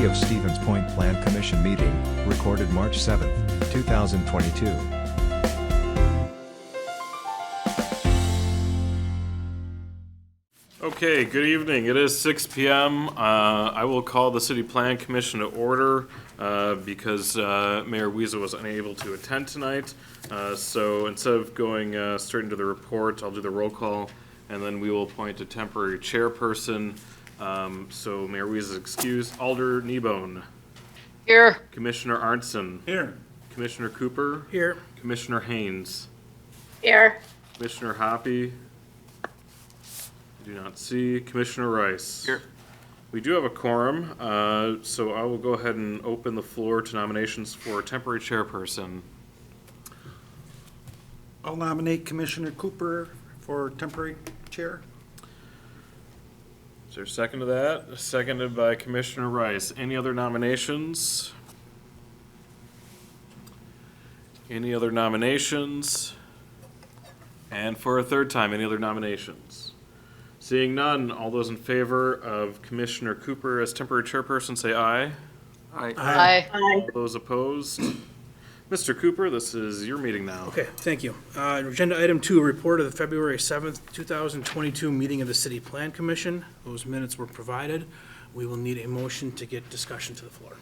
City of Stevens Point Plan Commission meeting, recorded March 7, 2022. Okay, good evening. It is 6 p.m. I will call the City Plan Commission to order because Mayor Wiese was unable to attend tonight. So instead of going straight into the report, I'll do the roll call, and then we will appoint a temporary chairperson. So Mayor Wiese is excused. Alder Kneebone. Here. Commissioner Arntzen. Here. Commissioner Cooper. Here. Commissioner Haynes. Here. Commissioner Hoppy. Do not see. Commissioner Rice. Here. We do have a quorum, so I will go ahead and open the floor to nominations for a temporary chairperson. I'll nominate Commissioner Cooper for temporary chair. Is there a second to that? Seconded by Commissioner Rice. Any other nominations? Any other nominations? And for a third time, any other nominations? Seeing none, all those in favor of Commissioner Cooper as temporary chairperson say aye. Aye. Aye. All those opposed? Mr. Cooper, this is your meeting now. Okay, thank you. Agenda item 2, report of the February 7th, 2022 meeting of the City Plan Commission. Those minutes were provided. We will need a motion to get discussion to the floor.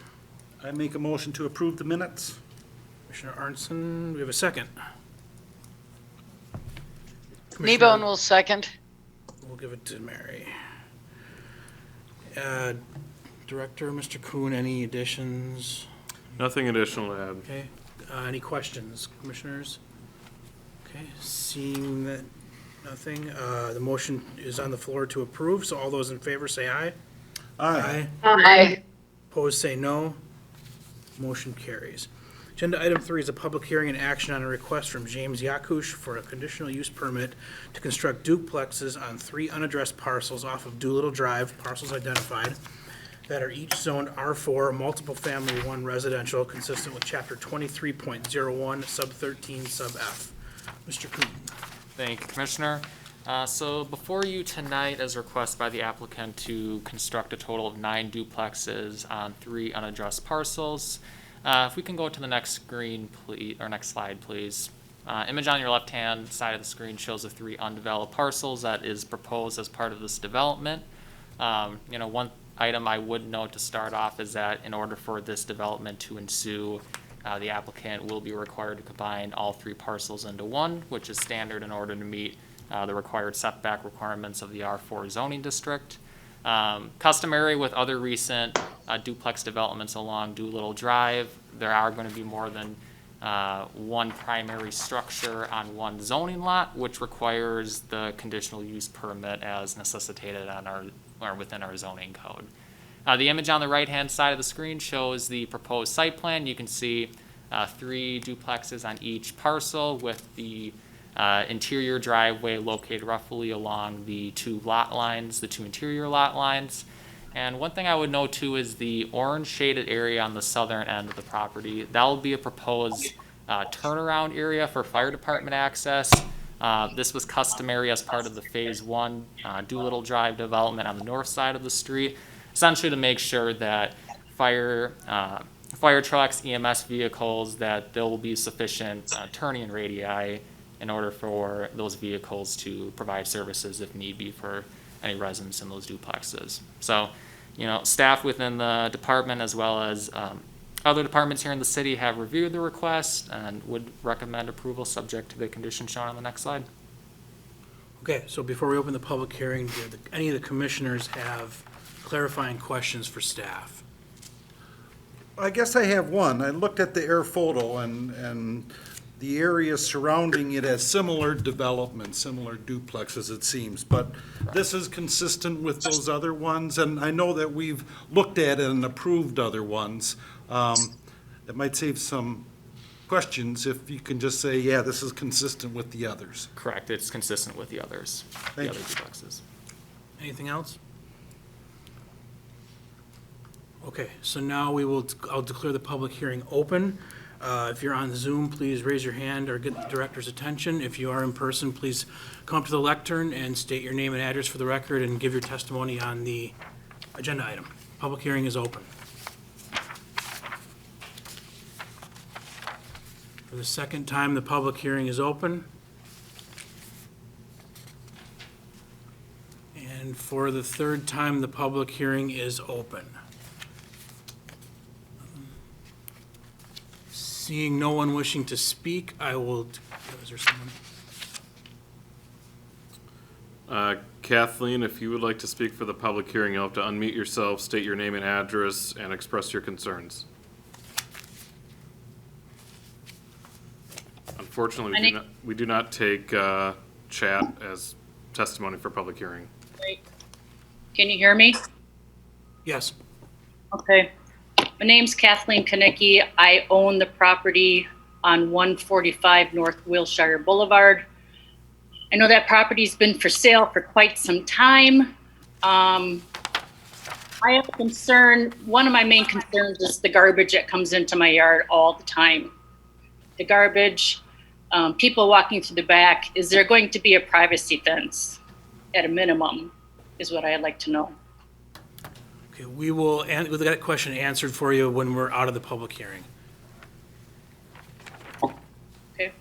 I make a motion to approve the minutes. Commissioner Arntzen, we have a second. Kneebone will second. We'll give it to Mary. Director, Mr. Kuhn, any additions? Nothing additional to add. Okay, any questions, commissioners? Okay, seeing that nothing, the motion is on the floor to approve, so all those in favor say aye. Aye. Aye. Opposed, say no. Motion carries. Agenda item 3 is a public hearing and action on a request from James Yakush for a conditional use permit to construct duplexes on 3 unaddressed parcels off of Doolittle Drive, parcels identified, that are each zoned R4, multiple family 1 residential, consistent with chapter 23.01, sub 13, sub F. Mr. Kuhn. Thank you, Commissioner. So before you tonight is a request by the applicant to construct a total of 9 duplexes on 3 unaddressed parcels. If we can go to the next screen, please, or next slide, please. Image on your left-hand side of the screen shows the 3 undeveloped parcels that is proposed as part of this development. One item I would note to start off is that in order for this development to ensue, the applicant will be required to combine all 3 parcels into one, which is standard in order to meet the required setback requirements of the R4 zoning district. Customary with other recent duplex developments along Doolittle Drive, there are going to be more than one primary structure on one zoning lot, which requires the conditional use permit as necessitated on or within our zoning code. The image on the right-hand side of the screen shows the proposed site plan. You can see 3 duplexes on each parcel with the interior driveway located roughly along the 2 lot lines, the 2 interior lot lines. And one thing I would note too is the orange shaded area on the southern end of the property. That will be a proposed turnaround area for fire department access. This was customary as part of the phase 1 Doolittle Drive development on the north side of the street, essentially to make sure that fire trucks, EMS vehicles, that there will be sufficient turning radii in order for those vehicles to provide services if need be for any residents in those duplexes. So, staff within the department as well as other departments here in the city have reviewed the request and would recommend approval subject to the conditions shown on the next slide. Okay, so before we open the public hearing, do any of the commissioners have clarifying questions for staff? I guess I have one. I looked at the air photo and the area surrounding it has similar development, similar duplexes it seems, but this is consistent with those other ones, and I know that we've looked at it and approved other ones. It might save some questions if you can just say, yeah, this is consistent with the others. Correct, it's consistent with the others, the other duplexes. Anything else? Okay, so now I'll declare the public hearing open. If you're on Zoom, please raise your hand or get the director's attention. If you are in person, please come up to the lectern and state your name and address for the record and give your testimony on the agenda item. Public hearing is open. For the second time, the public hearing is open. And for the third time, the public hearing is open. Seeing no one wishing to speak, I will, is there someone? Kathleen, if you would like to speak for the public hearing, you'll have to unmute yourself, state your name and address, and express your concerns. Unfortunately, we do not take chat as testimony for public hearing. Great. Can you hear me? Yes. Okay. My name's Kathleen Kanicki. I own the property on 145 North Wilshire Boulevard. I know that property's been for sale for quite some time. I have a concern. One of my main concerns is the garbage that comes into my yard all the time. The garbage, people walking through the back. Is there going to be a privacy fence at a minimum is what I'd like to know. Okay, we'll get that question answered for you when we're out of the public hearing. Okay.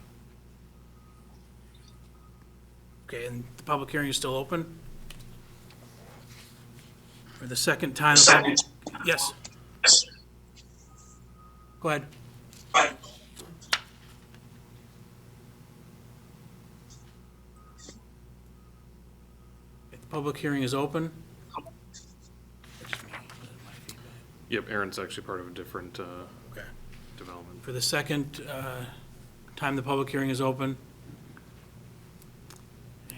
Okay, and the public hearing is still open? For the second time, yes. Go ahead. The public hearing is open. Yep, Aaron's actually part of a different Okay. development. For the second time, the public hearing is open.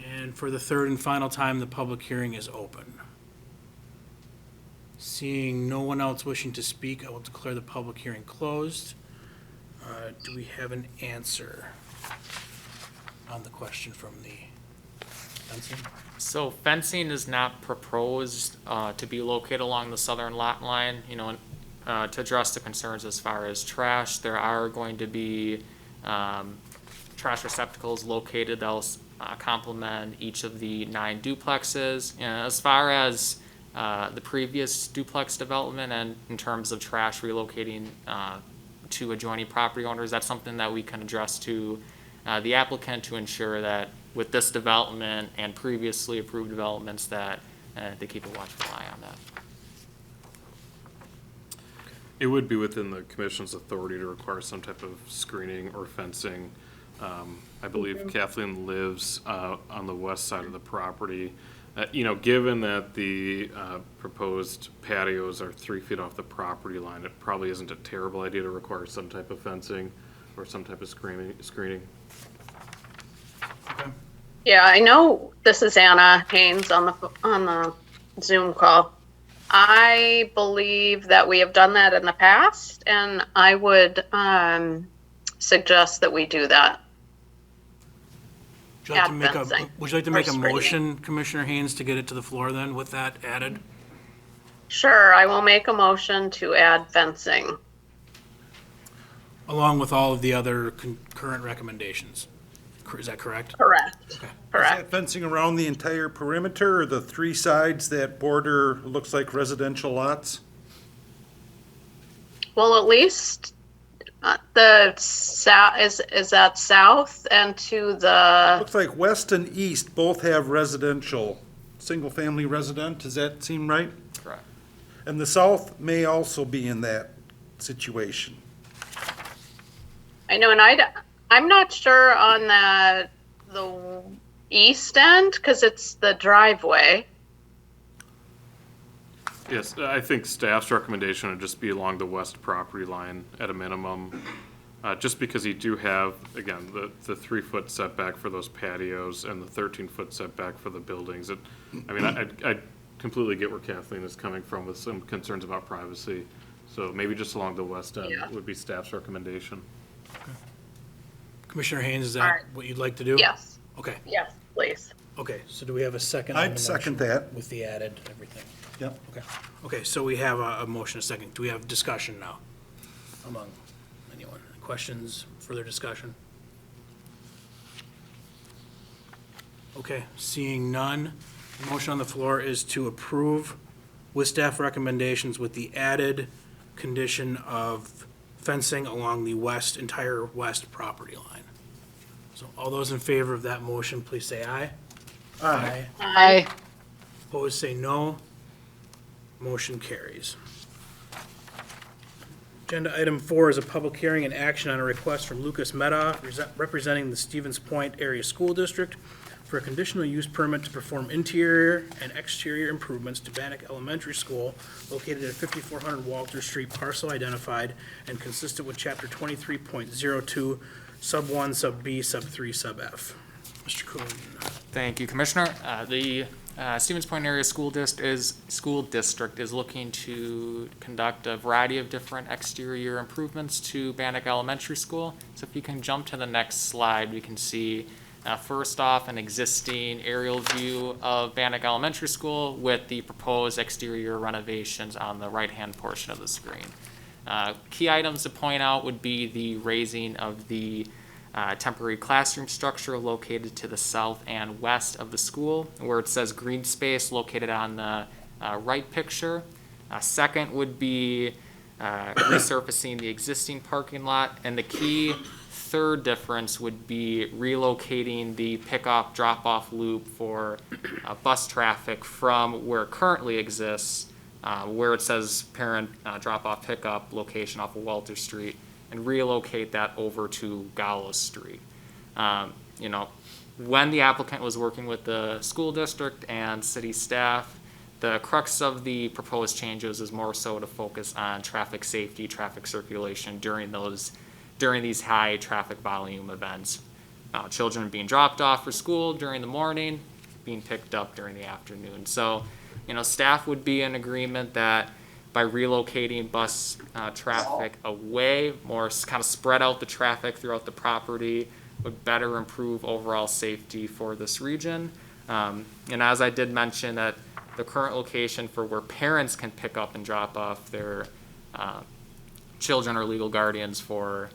And for the third and final time, the public hearing is open. Seeing no one else wishing to speak, I will declare the public hearing closed. Do we have an answer on the question from the fencing? So fencing is not proposed to be located along the southern lot line, to address the concerns as far as trash. There are going to be trash receptacles located that'll complement each of the 9 duplexes. As far as the previous duplex development and in terms of trash relocating to adjoining property owners, that's something that we can address to the applicant to ensure that with this development and previously approved developments that they keep a watchful eye on that. It would be within the commission's authority to require some type of screening or fencing. I believe Kathleen lives on the west side of the property. Given that the proposed patios are 3 feet off the property line, it probably isn't a terrible idea to require some type of fencing or some type of screening. Okay. Yeah, I know this is Anna Haynes on the Zoom call. I believe that we have done that in the past, and I would suggest that we do that. Would you like to make fencing would you like to make a or screening. motion, Commissioner Haynes, to get it to the floor then with that added? Sure, I will make a motion to add fencing. Along with all of the other current recommendations. Is that correct? Correct. Okay. Is Correct. that fencing around the entire perimeter or the 3 sides that border, looks like residential lots? Well, at least the south, is that south and to the, Looks like west and east both have residential, single-family resident, does that seem right? Correct. And the south may also be in that situation. I know, and I'm not sure on the east end, because it's the driveway. Yes, I think staff's recommendation would just be along the west property line at a minimum. Just because you do have, again, the 3-foot setback for those patios and the 13-foot setback for the buildings. I completely get where Kathleen is coming from with some concerns about privacy. So maybe just along the west end Yeah. would be staff's recommendation. Commissioner Haynes, is All that right. what you'd like to do? Yes, Okay, yes, please. okay, so do we have a second? on I'd the second motion that. With the added everything? Yep. Okay, so we have a motion, a second. Do we have discussion now among anyone? Questions, further discussion? Okay, seeing none, the motion on the floor is to approve with staff recommendations with the added condition of fencing along the entire west property line. So all those in favor of that motion, please say aye. Aye. Aye. Opposed, say no. Motion carries. Agenda item 4 is a public hearing and action on a request from Lucas Meadows, representing the Stevens Point Area School District, for a conditional use permit to perform interior and exterior improvements to Bannock Elementary School located at 5400 Walther Street, parcel identified and consistent with Chapter 23.02, Sub 1, Sub B, Sub 3, Sub F. Mr. Kuhn. Thank you, Commissioner. The Stevens Point Area School District is looking to conduct a variety of different exterior improvements to Bannock Elementary School. So if you can jump to the next slide, we can see first off an existing aerial view of Bannock Elementary School with the proposed exterior renovations on the right-hand portion of the screen. Key items to point out would be the raising of the temporary classroom structure located to the south and west of the school, where it says green space located on the right picture. Second would be resurfacing the existing parking lot, and the key third difference would be relocating the pickup drop-off loop for bus traffic from where it currently exists, where it says parent drop-off pickup location off of Walther Street, and relocate that over to Gallows Street. When the applicant was working with the school district and city staff, the crux of the proposed changes is more so to focus on traffic safety, traffic circulation during these high traffic volume events. Children being dropped off for school during the morning, being picked up during the afternoon. So, staff would be in agreement that by relocating bus traffic away, more kind of spread out the traffic throughout the property, would better improve overall safety for this region. And as I did mention, that the current location for where parents can pick up and drop off their children or legal guardians for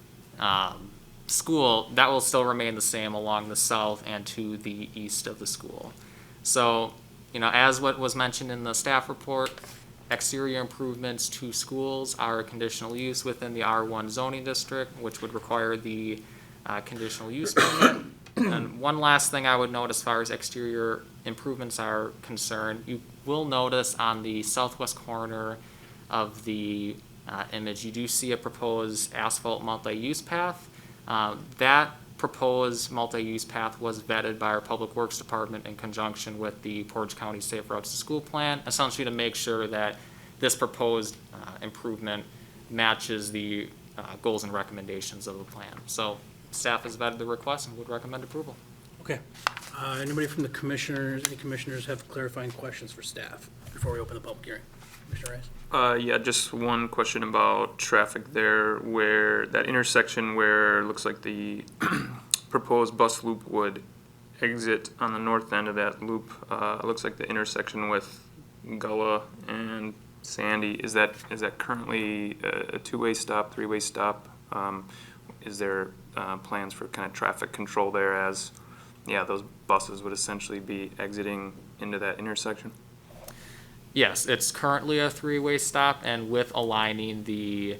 school, that will still remain the same along the south and to the east of the school. So, as what was mentioned in the staff report, exterior improvements to schools are a conditional use within the R1 zoning district, which would require the conditional use permit. And one last thing I would note as far as exterior improvements are concerned, you will notice on the southwest corner of the image, you do see a proposed asphalt multi-use path. That proposed multi-use path was vetted by our Public Works Department in conjunction with the Portage County Safe Routes to School plan, essentially to make sure that this proposed improvement matches the goals and recommendations of the plan. So staff has vetted the request and would recommend approval. Okay. Anybody from the commissioners, any commissioners have clarifying questions for staff before we open the public hearing? Commissioner Rice? Yeah, just one question about traffic there, where that intersection where it looks like the proposed bus loop would exit on the north end of that loop. It looks like the intersection with Gullah and Sandy. Is that currently a two-way stop, three-way stop? Is there plans for kind of traffic control there as, those buses would essentially be exiting into that intersection? Yes, it's currently a three-way stop, and with aligning the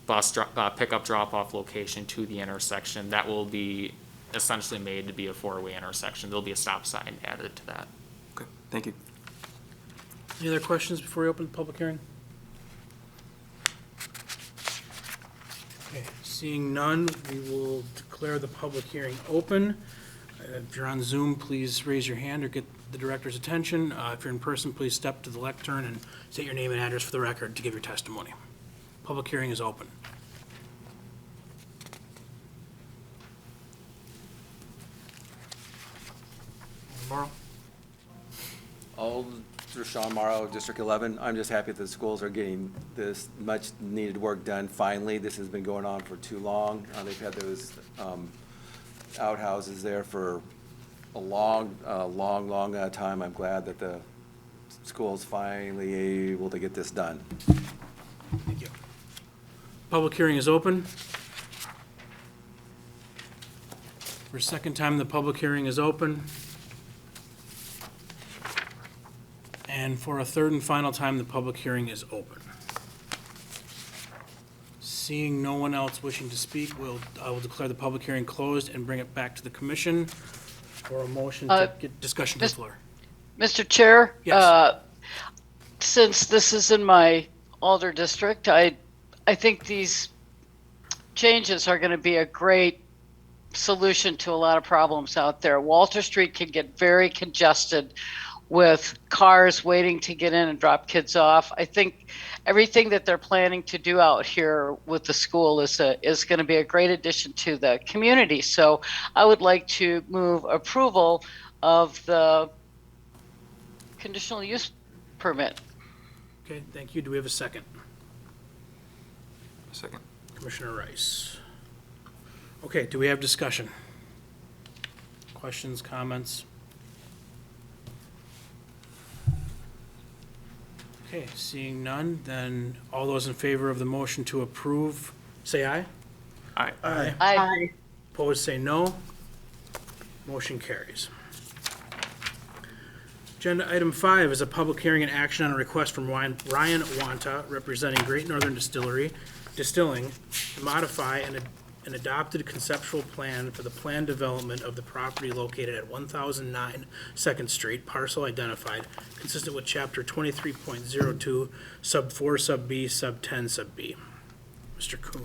pickup drop-off location to the intersection, that will be essentially made to be a four-way intersection. There'll be a stop sign added to that. Okay, thank you. Any other questions before we open the public hearing? Okay, seeing none, we will declare the public hearing open. If you're on Zoom, please raise your hand or get the director's attention. If you're in person, please step to the lectern and state your name and address for the record to give your testimony. Public hearing is open. Morrow? Through Sean Morrow, District 11. I'm just happy that the schools are getting this much needed work done finally. This has been going on for too long. They've had those outhouses there for a long time. I'm glad that the school's finally able to get this done. Thank you. Public hearing is open. For a second time, the public hearing is open. And for a third and final time, the public hearing is open. Seeing no one else wishing to speak, I will declare the public hearing closed and bring it back to the commission for a motion to get discussion to the floor. Mr. Chair? Yes. Since this is in my Alder district, I think these changes are going to be a great solution to a lot of problems out there. Walther Street can get very congested with cars waiting to get in and drop kids off. I think everything that they're planning to do out here with the school is going to be a great addition to the community. So I would like to move approval of the conditional use permit. Okay, thank you. Do we have a second? Second. Commissioner Rice. Okay, do we have discussion? Questions, comments? Okay, seeing none, then all those in favor of the motion to approve, say aye. Aye. I Opposed, say no. Motion carries. Agenda item 5 is a public hearing and action on a request from Ryan Wanta, representing Great Northern Distilling, to modify an adopted conceptual plan for the planned development of the property located at 1009 2nd Street, parcel identified, consistent with Chapter 23.02, Sub 4, Sub B, Sub 10, Sub B. Mr. Kuhn.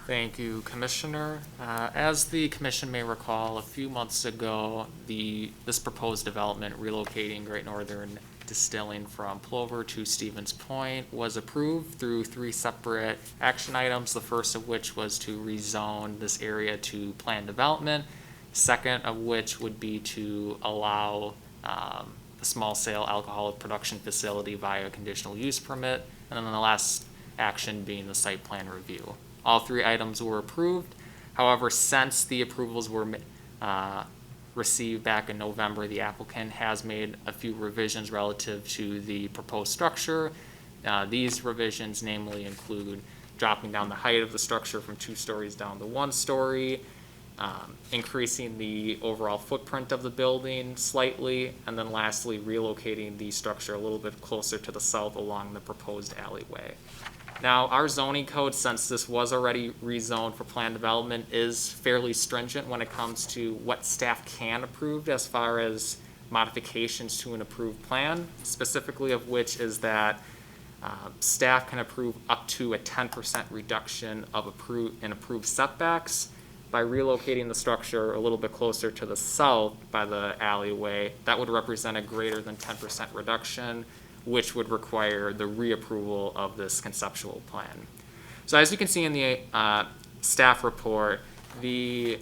Thank you, Commissioner. As the commission may recall, a few months ago, this proposed development relocating Great Northern Distilling from Plover to Stevens Point was approved through 3 separate action items, the first of which was to rezone this area to planned development, second of which would be to allow the small scale alcoholic production facility via conditional use permit, and then the last action being the site plan review. All 3 items were approved. However, since the approvals were received back in November, the applicant has made a few revisions relative to the proposed structure. These revisions namely include dropping down the height of the structure from 2 stories down to 1 story, increasing the overall footprint of the building slightly, and then lastly relocating the structure a little bit closer to the south along the proposed alleyway. Now, our zoning code, since this was already rezoned for planned development, is fairly stringent when it comes to what staff can approve as far as modifications to an approved plan, specifically of which is that staff can approve up to a 10% reduction of approved setbacks by relocating the structure a little bit closer to the south by the alleyway. That would represent a greater than 10% reduction, which would require the reapproval of this conceptual plan. So as you can see in the staff report, the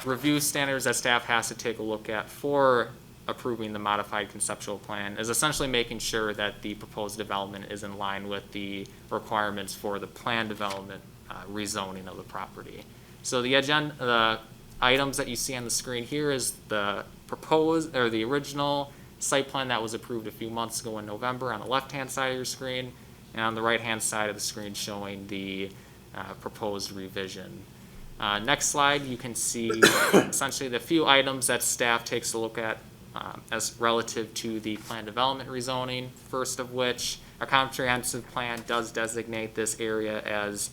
review standards that staff has to take a look at for approving the modified conceptual plan is essentially making sure that the proposed development is in line with the requirements for the planned development rezoning of the property. So the items that you see on the screen here is the proposed, or the original site plan that was approved a few months ago in November on the left-hand side of your screen, and on the right-hand side of the screen showing the proposed revision. Next slide, you can see essentially the few items that staff takes a look at as relative to the planned development rezoning. First of which, a comprehensive plan does designate this area as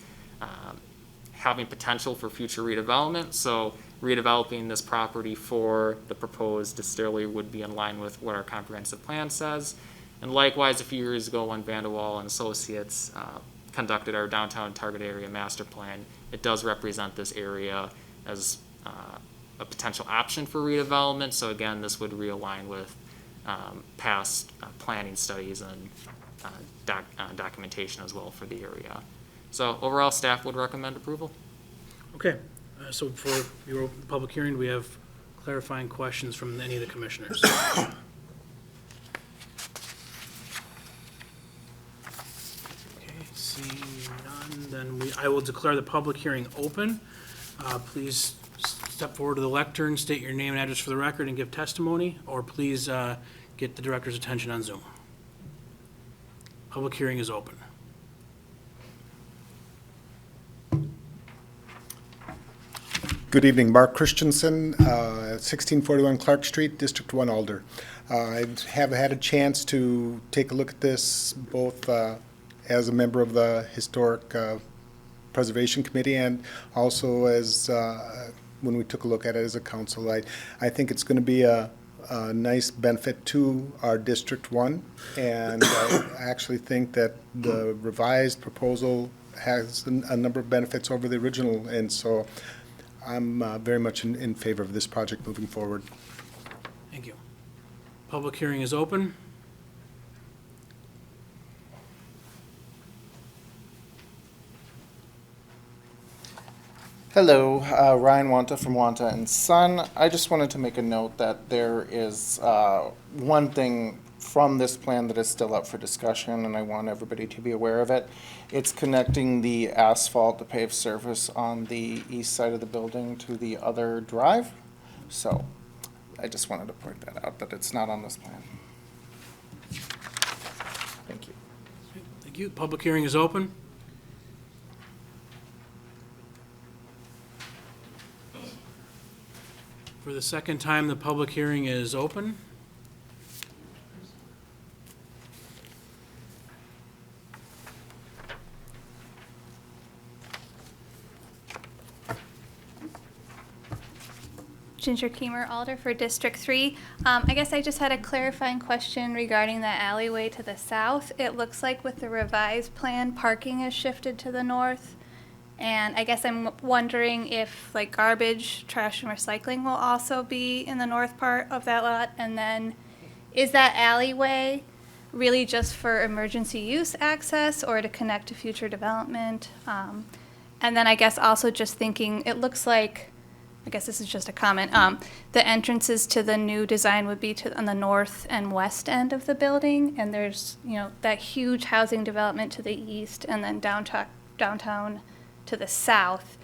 having potential for future redevelopment. So redeveloping this property for the proposed distillery would be in line with what our comprehensive plan says. And likewise, a few years ago when Vanderwall and Associates conducted our downtown target area master plan, it does represent this area as a potential option for redevelopment. So again, this would realign with past planning studies and documentation as well for the area. So overall, staff would recommend approval. Okay, so before you open the public hearing, do we have clarifying questions from any of the commissioners? Okay, seeing none, then I will declare the public hearing open. Please step forward to the lectern, state your name and address for the record, and give testimony, or please get the director's attention on Zoom. Public hearing is open. Good evening, Mark Christensen, 1641 Clark Street, District 1, Alder. I have had a chance to take a look at this both as a member of the Historic Preservation Committee and also as, when we took a look at it as a council. I think it's going to be a nice benefit to our District 1, and I actually think that the revised proposal has a number of benefits over the original, and so I'm very much in favor of this project moving forward. Thank you. Public hearing is open. Hello, Ryan Wanta from Wanta and Son. I just wanted to make a note that there is one thing from this plan that is still up for discussion, and I want everybody to be aware of it. It's connecting the asphalt, the paved surface on the east side of the building to the other drive. So I just wanted to point that out, that it's not on this plan. Thank you. Thank you. Public hearing is open. For the second time, the public hearing is open. Ginger Keemer, Alder for District 3. I guess I just had a clarifying question regarding the alleyway to the south. It looks like with the revised plan, parking is shifted to the north. And I guess I'm wondering if like garbage, trash, and recycling will also be in the north part of that lot. And then is that alleyway really just for emergency use access or to connect to future development? And then I guess also just thinking, it looks like, I guess this is just a comment, the entrances to the new design would be on the north and west end of the building. And there's, you know, that huge housing development to the east and then downtown to the south.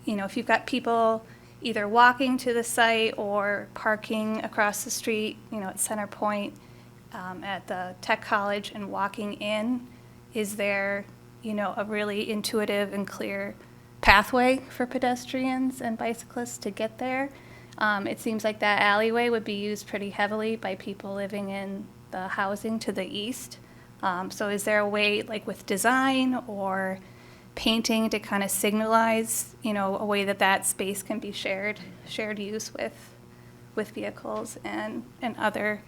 You know, if you've got people either walking to the site or parking across the street, you know, at Center Point, at the Tech College and walking in, is there, you know, a really intuitive and clear pathway for pedestrians and bicyclists to get there? It seems like that alleyway would be used pretty heavily by people living in the housing to the east. So is there a way, like with design or painting, to kind of signalize, you know, a way that that space can be shared use with vehicles and other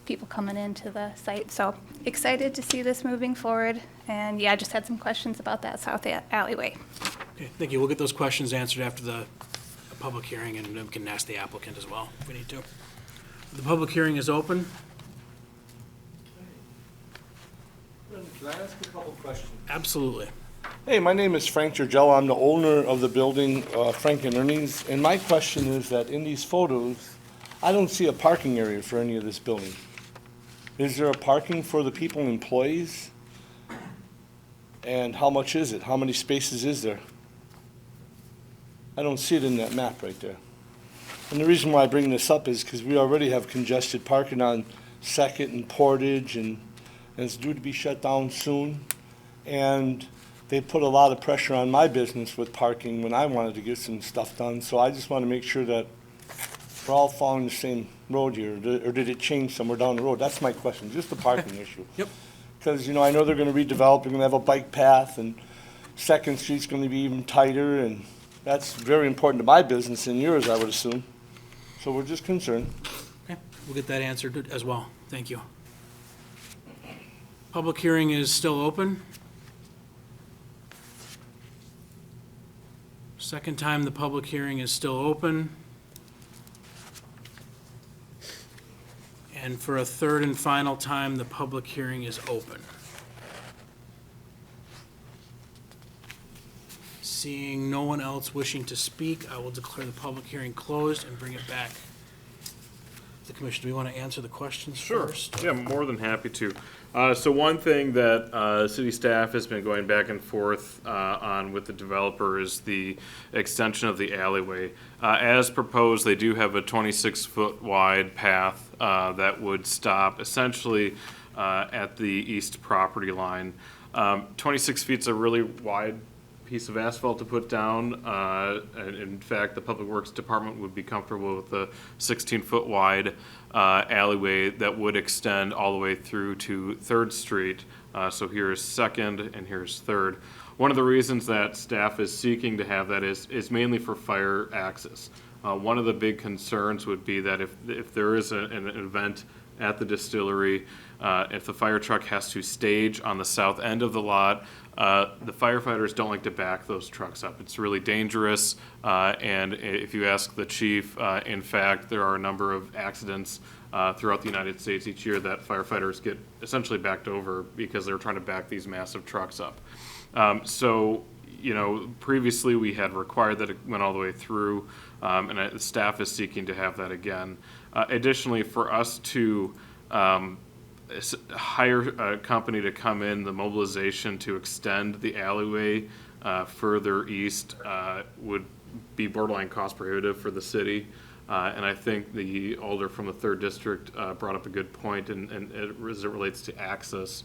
people coming into the site? So excited to see this moving forward. And yeah, I just had some questions about that south alleyway. Okay, thank you. We'll get those questions answered after the public hearing, and we can ask the applicant as well if we need to. The public hearing is open. Can I ask a couple questions? Absolutely. Hey, my name is Frank Giorgello. I'm the owner of the building, Frank and Ernie's. And my question is that in these photos, I don't see a parking area for any of this building. Is there a parking for the people, employees? And how much is it? How many spaces is there? I don't see it in that map right there. And the reason why I bring this up is because we already have congested parking on Second and Portage, and it's due to be shut down soon. And they put a lot of pressure on my business with parking when I wanted to get some stuff done. So I just want to make sure that we're all following the same road here, or did it change somewhere down the road? That's my question, just the parking issue. Yep. Because, you know, I know they're going to redevelop, they're going to have a bike path, and Second Street's going to be even tighter, and that's very important to my business and yours, I would assume. So we're just concerned. Okay, we'll get that answered as well. Thank you. Public hearing is still open. Second time the public hearing is still open. And for a third and final time, the public hearing is open. Seeing no one else wishing to speak, I will declare the public hearing closed and bring it back to the commission. Do we want to answer the questions first? Sure, yeah, I'm more than happy to. So one thing that city staff has been going back and forth on with the developer is the extension of the alleyway. As proposed, they do have a 26-foot wide path that would stop essentially at the east property line. 26 feet's a really wide piece of asphalt to put down. And in fact, the Public Works Department would be comfortable with the 16-foot wide alleyway that would extend all the way through to 3rd Street. So here's 2nd and here's 3rd. One of the reasons that staff is seeking to have that is mainly for fire access. One of the big concerns would be that if there is an event at the distillery, if the fire truck has to stage on the south end of the lot, the firefighters don't like to back those trucks up. It's really dangerous, and if you ask the chief, in fact, there are a number of accidents throughout the United States each year that firefighters get essentially backed over because they're trying to back these massive trucks up. So, you know, previously we had required that it went all the way through, and the staff is seeking to have that again. Additionally, for us to hire a company to come in, the mobilization to extend the alleyway further east would be borderline cost prohibitive for the city. And I think the alder from the 3rd District brought up a good point as it relates to access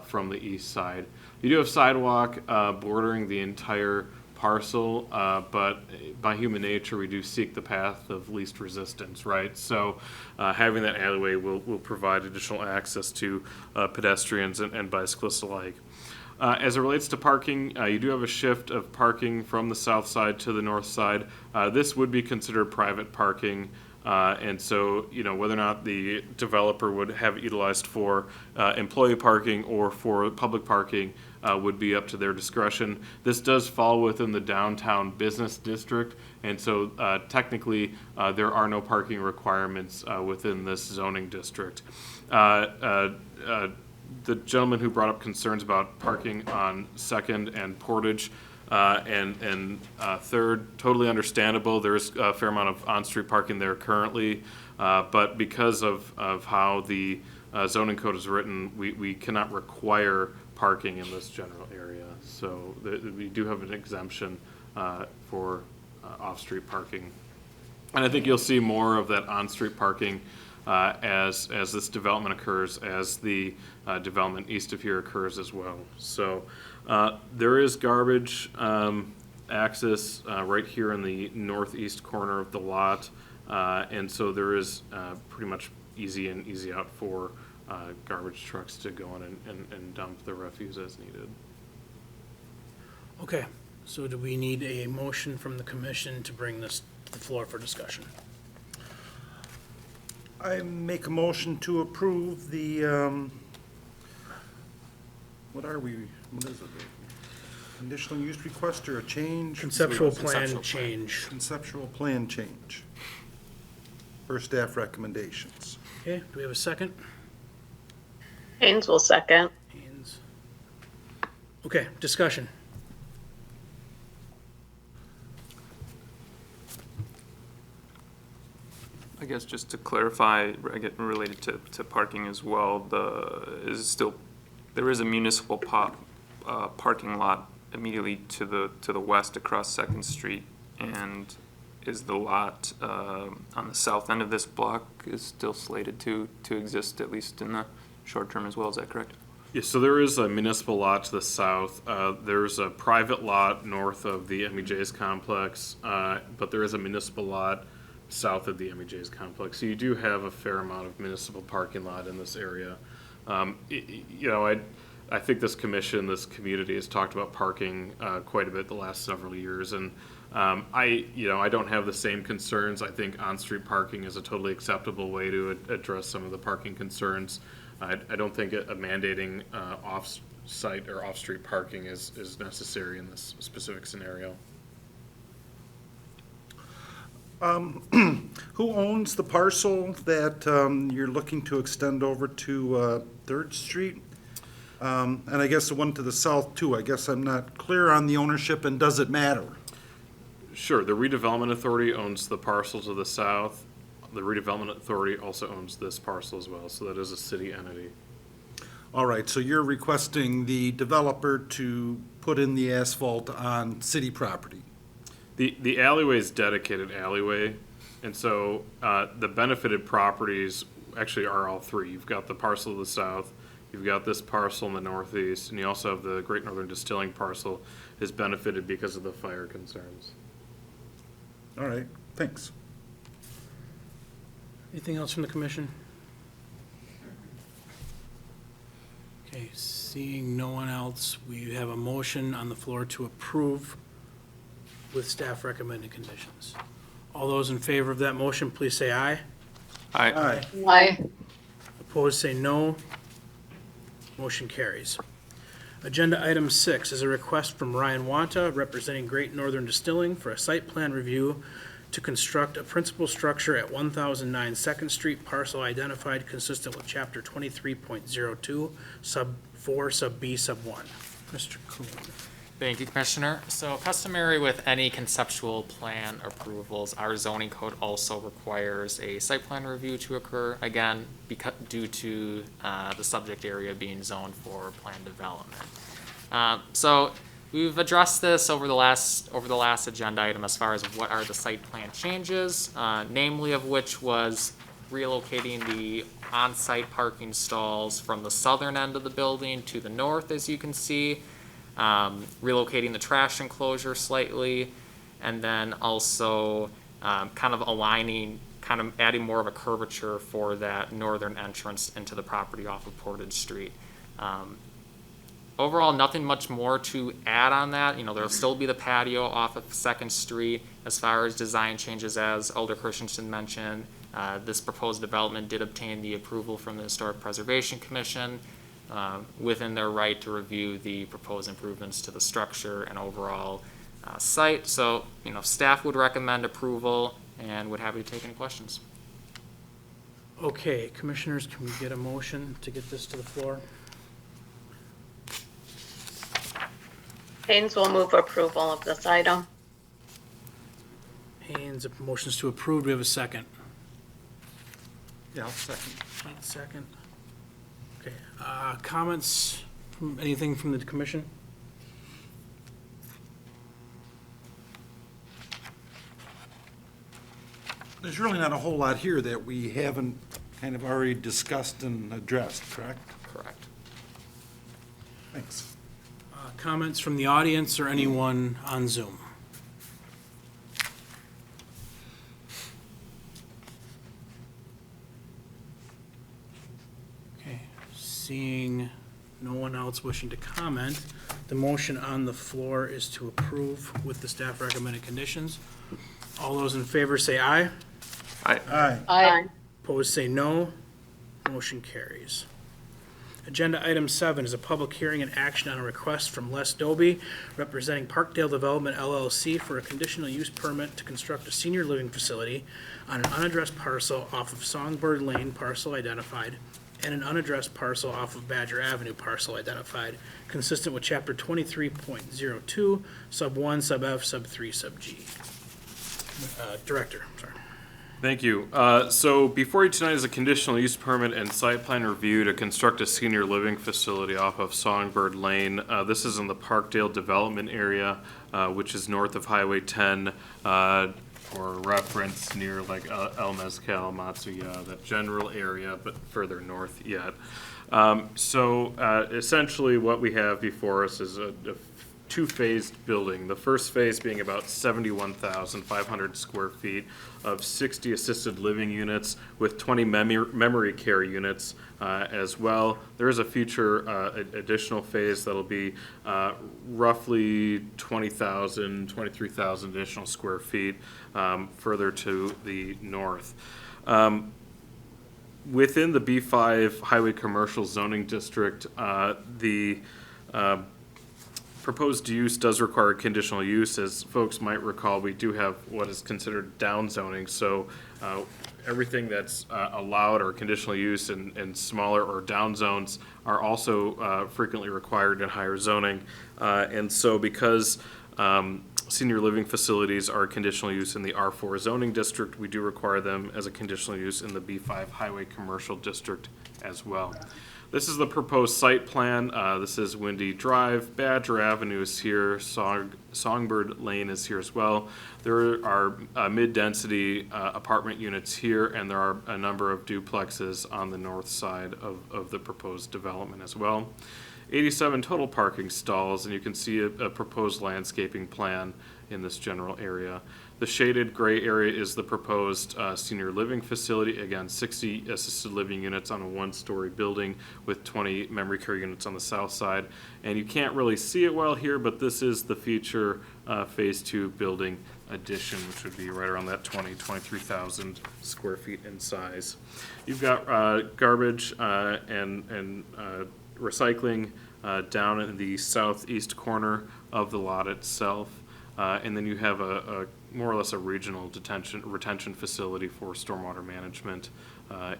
from the east side. You do have sidewalk bordering the entire parcel, but by human nature, we do seek the path of least resistance, right? So having that alleyway will provide additional access to pedestrians and bicyclists alike. As it relates to parking, you do have a shift of parking from the south side to the north side. This would be considered private parking. And so, you know, whether or not the developer would have it utilized for employee parking or for public parking would be up to their discretion. This does fall within the downtown business district, and so technically there are no parking requirements within this zoning district. The gentleman who brought up concerns about parking on 2nd and Portage and 3rd, totally understandable. There's a fair amount of on-street parking there currently, but because of how the zoning code is written, we cannot require parking in this general area. So we do have an exemption for off-street parking. And I think you'll see more of that on-street parking as this development occurs, as the development east of here occurs as well. So there is garbage access right here in the northeast corner of the lot, and so there is pretty much easy in, easy out for garbage trucks to go in and dump the refuse as needed. Okay, so do we need a motion from the commission to bring this to the floor for discussion? I make a motion to approve the, what is it? Conditional use request or a change? Conceptual plan change. Conceptual plan change. For staff recommendations. Okay, do we have a second? Haynes will second. Haynes. Okay, discussion. I guess just to clarify, related to parking as well, there is a municipal parking lot immediately to the west across 2nd Street, and is the lot on the south end of this block is still slated to exist, at least in the short term as well, is that correct? Yeah, so there is a municipal lot to the south. There's a private lot north of the MEJ's complex, but there is a municipal lot south of the MEJ's complex. So you do have a fair amount of municipal parking lot in this area. You know, I think this community has talked about parking quite a bit the last several years, and I don't have the same concerns. I think on-street parking is a totally acceptable way to address some of the parking concerns. I don't think mandating off-site or off-street parking is necessary in this specific scenario. Who owns the parcel that you're looking to extend over to 3rd Street? And I guess the one to the south too. I guess I'm not clear on the ownership, and does it matter? Sure, the redevelopment authority owns the parcel to the south. The redevelopment authority also owns this parcel as well, so that is a city entity. All right, so you're requesting the developer to put in the asphalt on city property? The alleyway is dedicated alleyway, and so the benefited properties actually are all three. You've got the parcel to the south, You've got this parcel in the northeast, and you also have the Great Northern Distilling parcel is benefited because of the fire concerns. All right, thanks. Anything else from the commission? Okay, seeing no one else, we have a motion on the floor to approve with staff recommended conditions. All those in favor of that motion, please say aye. Aye. Aye. Opposed, say no. Motion carries. Agenda item 6 is a request from Ryan Wanta, representing Great Northern Distilling, for a site plan review to construct a principal structure at 1009 Second Street, parcel identified consistent with Chapter 23.02, Sub 4, Sub B, Sub 1. Mr. Kuhn. Thank you, Commissioner. So customary with any conceptual plan approvals, our zoning code also requires a site plan review to occur, again, due to the subject area being zoned for planned development. So we've addressed this over the last agenda item as far as what are the site plan changes, namely of which was relocating the on-site parking stalls from the southern end of the building to the north, as you can see. Relocating the trash enclosure slightly, and then also kind of adding more of a curvature for that northern entrance into the property off of Portage Street. Overall, nothing much more to add on that. There'll still be the patio off of 2nd Street. As far as design changes, as Alder Christensen mentioned, this proposed development did obtain the approval from the Historic Preservation Commission, within their right to review the proposed improvements to the structure and overall site. So, staff would recommend approval and would happy to take any questions. Okay, commissioners, can we get a motion to get this to the floor? Haynes will move approval of this item. Haynes, motions to approve. Do we have a second? Yeah, I'll second. Second. Okay, comments from anything from the commission? There's really not a whole lot here that we haven't kind of already discussed and addressed, correct? Correct. Thanks. Comments from the audience or anyone on Zoom? Okay, seeing no one else wishing to comment, the motion on the floor is to approve with the staff recommended conditions. All those in favor say aye. Aye. Aye. Aye. Opposed say no. Motion carries. Agenda item 7 is a public hearing and action on a request from Les Doby, representing Parkdale Development LLC, for a conditional use permit to construct a senior living facility on an unaddressed parcel off of Songbird Lane, parcel identified, and an unaddressed parcel off of Badger Avenue, parcel identified, consistent with Chapter 23.02, Sub 1, Sub F, Sub 3, Sub G. Director, sorry. Thank you. So before you tonight is a conditional use permit and site plan review to construct a senior living facility off of Songbird Lane. This is in the Parkdale development area, which is north of Highway 10, for reference near like El Mezcal, Matsuya, that general area, but further north yet. Essentially what we have before us is a two-phased building. The first phase being about 71,500 square feet of 60 assisted living units with 20 memory care units as well. There is a future additional phase that'll be roughly 20,000, 23,000 additional square feet further to the north. Within the B5 Highway Commercial Zoning District, the proposed use does require conditional use. As folks might recall, we do have what is considered down zoning. So everything that's allowed or conditional use in smaller or down zones are also frequently required in higher zoning. And so because senior living facilities are conditional use in the R4 zoning district, we do require them as a conditional use in the B5 Highway Commercial District as well. This is the proposed site plan. This is Windy Drive. Badger Avenue is here. Songbird Lane is here as well. There are mid-density apartment units here, and there are a number of duplexes on the north side of the proposed development as well. 87 total parking stalls, and you can see a proposed landscaping plan in this general area. The shaded gray area is the proposed senior living facility. Again, 60 assisted living units on a one-story building with 20 memory care units on the south side. And you can't really see it well here, but this is the future Phase 2 building addition, which would be right around that 23,000 square feet in size. You've got garbage and recycling down in the southeast corner of the lot itself. And then you have a more or less a regional retention facility for stormwater management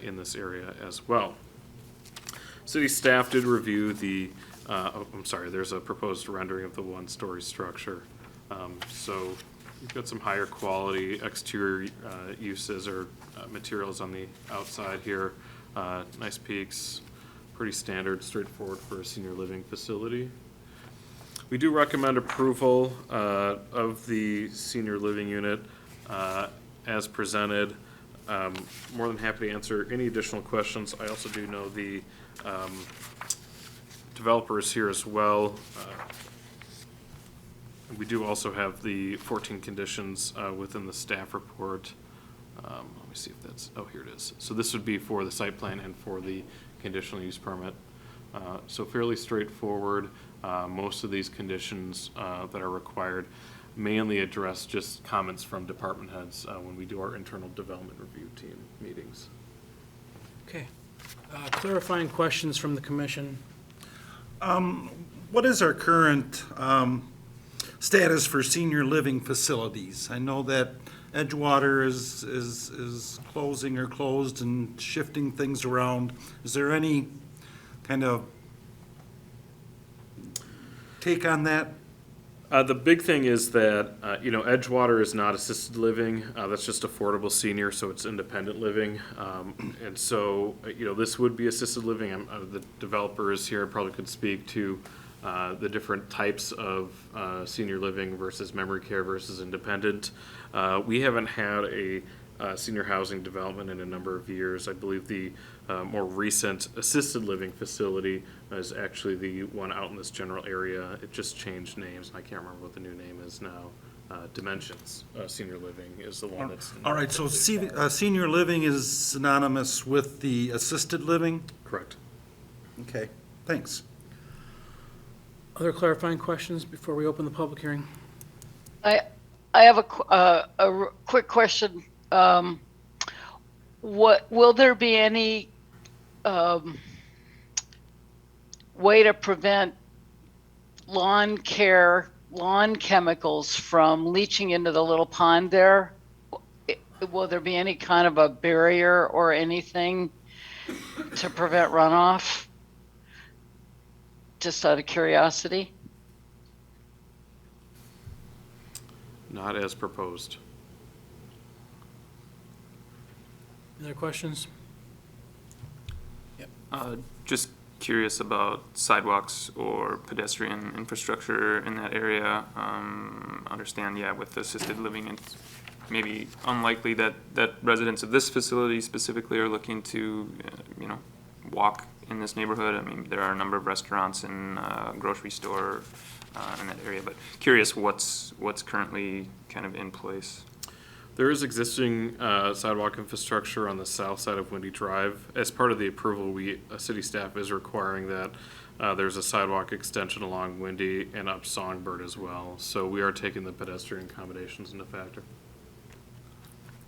in this area as well. City staff did review the, there's a proposed rendering of the one-story structure. So you've got some higher quality exterior uses or materials on the outside here. Nice peaks, pretty standard, straightforward for a senior living facility. We do recommend approval of the senior living unit as presented. More than happy to answer any additional questions. I also do know the developer is here as well. We do also have the 14 conditions within the staff report. Let me see if that's, oh, here it is. So this would be for the site plan and for the conditional use permit. So fairly straightforward. Most of these conditions that are required mainly address just comments from department heads when we do our internal development review team meetings. Okay. Clarifying questions from the commission. What is our current status for senior living facilities? I know that Edgewater is closing or closed and shifting things around. Is there any kind of take on that? The big thing is that, Edgewater is not assisted living. That's just affordable senior, so it's independent living. And so, this would be assisted living. The developer is here, probably could speak to the different types of senior living versus memory care versus independent. We haven't had a senior housing development in a number of years. I believe the more recent assisted living facility is actually the one out in this general area. It just changed names, and I can't remember what the new name is now. Dimensions Senior Living is the one that's... All right, so senior living is synonymous with the assisted living? Correct. Okay, thanks. Other clarifying questions before we open the public hearing? I have a quick question. What will there be any way to prevent lawn chemicals from leaching into the little pond there? Will there be any kind of a barrier or anything to prevent runoff? Just out of curiosity. Not as proposed. Other questions? Just curious about sidewalks or pedestrian infrastructure in that area. Understand, with assisted living, it's maybe unlikely that residents of this facility specifically are looking to, walk in this neighborhood. I mean, there are a number of restaurants and grocery store in that area, but curious what's currently kind of in place. There is existing sidewalk infrastructure on the south side of Windy Drive. As part of the approval, city staff is requiring that there's a sidewalk extension along Windy and up Songbird as well. So we are taking the pedestrian accommodations into factor.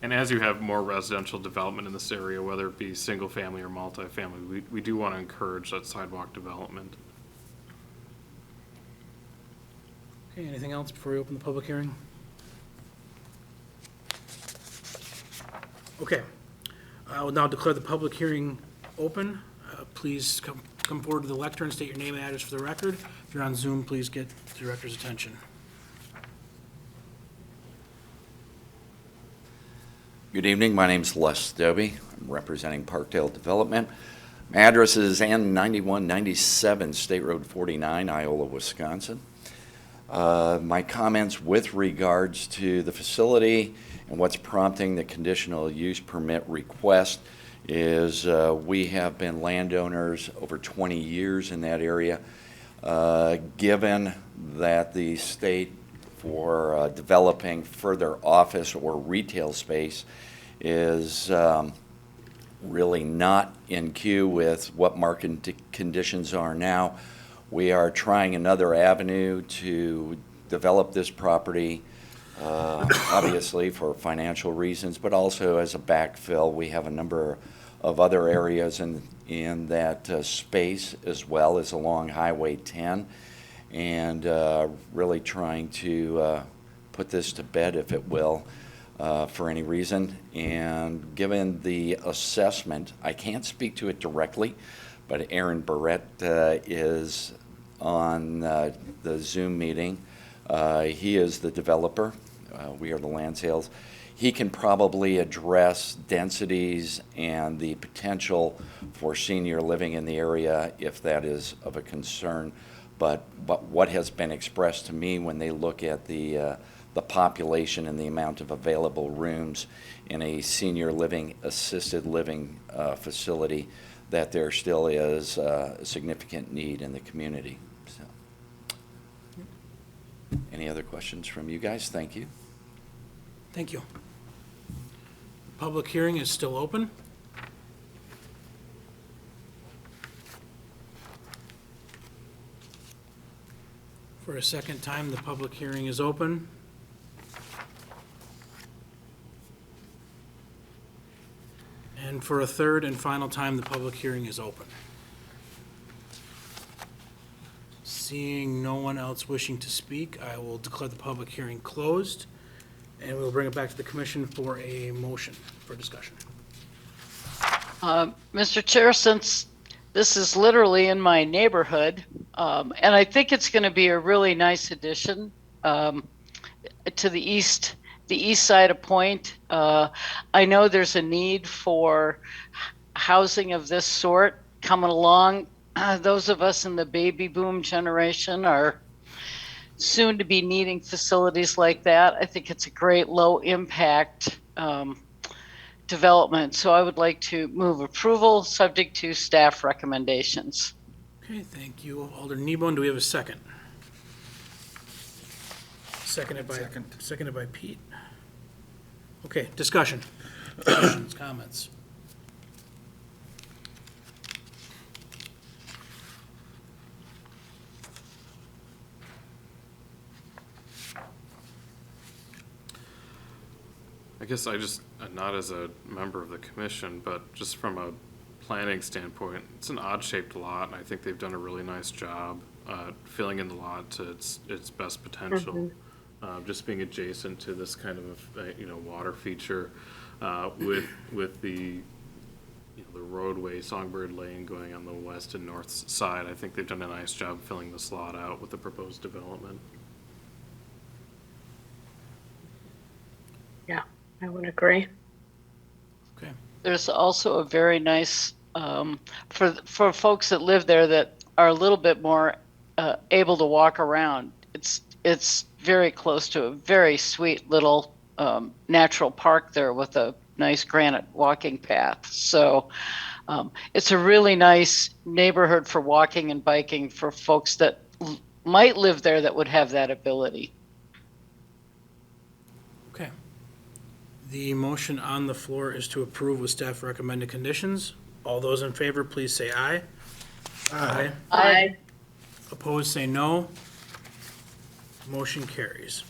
And as you have more residential development in this area, whether it be single family or multifamily, we do want to encourage that sidewalk development. Okay, anything else before we open the public hearing? Okay, I will now declare the public hearing open. Please come forward to the lectern and state your name and address for the record. If you're on Zoom, please get the director's attention. Good evening, my name's Les Dobie. I'm representing Parkdale Development. My address is N9197 State Road 49, Iola, Wisconsin. My comments with regards to the facility and what's prompting the conditional use permit request is we have been landowners over 20 years in that area. Given that the state for developing further office or retail space is really not in queue with what market conditions are now, we are trying another avenue to develop this property, obviously for financial reasons, but also as a backfill. We have a number of other areas in that space as well as along Highway 10, and really trying to put this to bed, if it will, for any reason. And given the assessment, I can't speak to it directly, but Aaron Barrett is on the Zoom meeting. He is the developer. We are the land sales. He can probably address densities and the potential for senior living in the area if that is of a concern. But what has been expressed to me when they look at the population and the amount of available rooms in a senior living, assisted living facility, that there still is a significant need in the community. So, any other questions from you guys? Thank you. Thank you. The public hearing is still open. For a second time, the public hearing is open. And for a third and final time, the public hearing is open. Seeing no one else wishing to speak, I will declare the public hearing closed, and we'll bring it back to the commission for a motion for discussion. Mr. Chair, since this is literally in my neighborhood, and I think it's going to be a really nice addition to the east side of Point. I know there's a need for housing of this sort coming along. Those of us in the baby boom generation are soon to be needing facilities like that. I think it's a great low impact development. So I would like to move approval subject to staff recommendations. Okay, thank you. Alder Kneebone, do we have a second? Seconded by Pete. Okay, discussion. Questions, comments? I guess not as a member of the commission, but just from a planning standpoint, it's an odd-shaped lot, and I think they've done a really nice job filling in the lot to its best potential. Just being adjacent to this kind of water feature with the the roadway, Songbird Lane, going on the west and north side. I think they've done a nice job filling this lot out with the proposed development. Yeah, I would agree. Okay. There's also a very nice, for folks that live there that are a little bit more able to walk around. It's very close to a very sweet little natural park there with a nice granite walking path. So it's a really nice neighborhood for walking and biking for folks that might live there that would have that ability. Okay. The motion on the floor is to approve with staff recommended conditions. All those in favor, please say aye. Aye. Aye. Opposed, say no. Motion carries.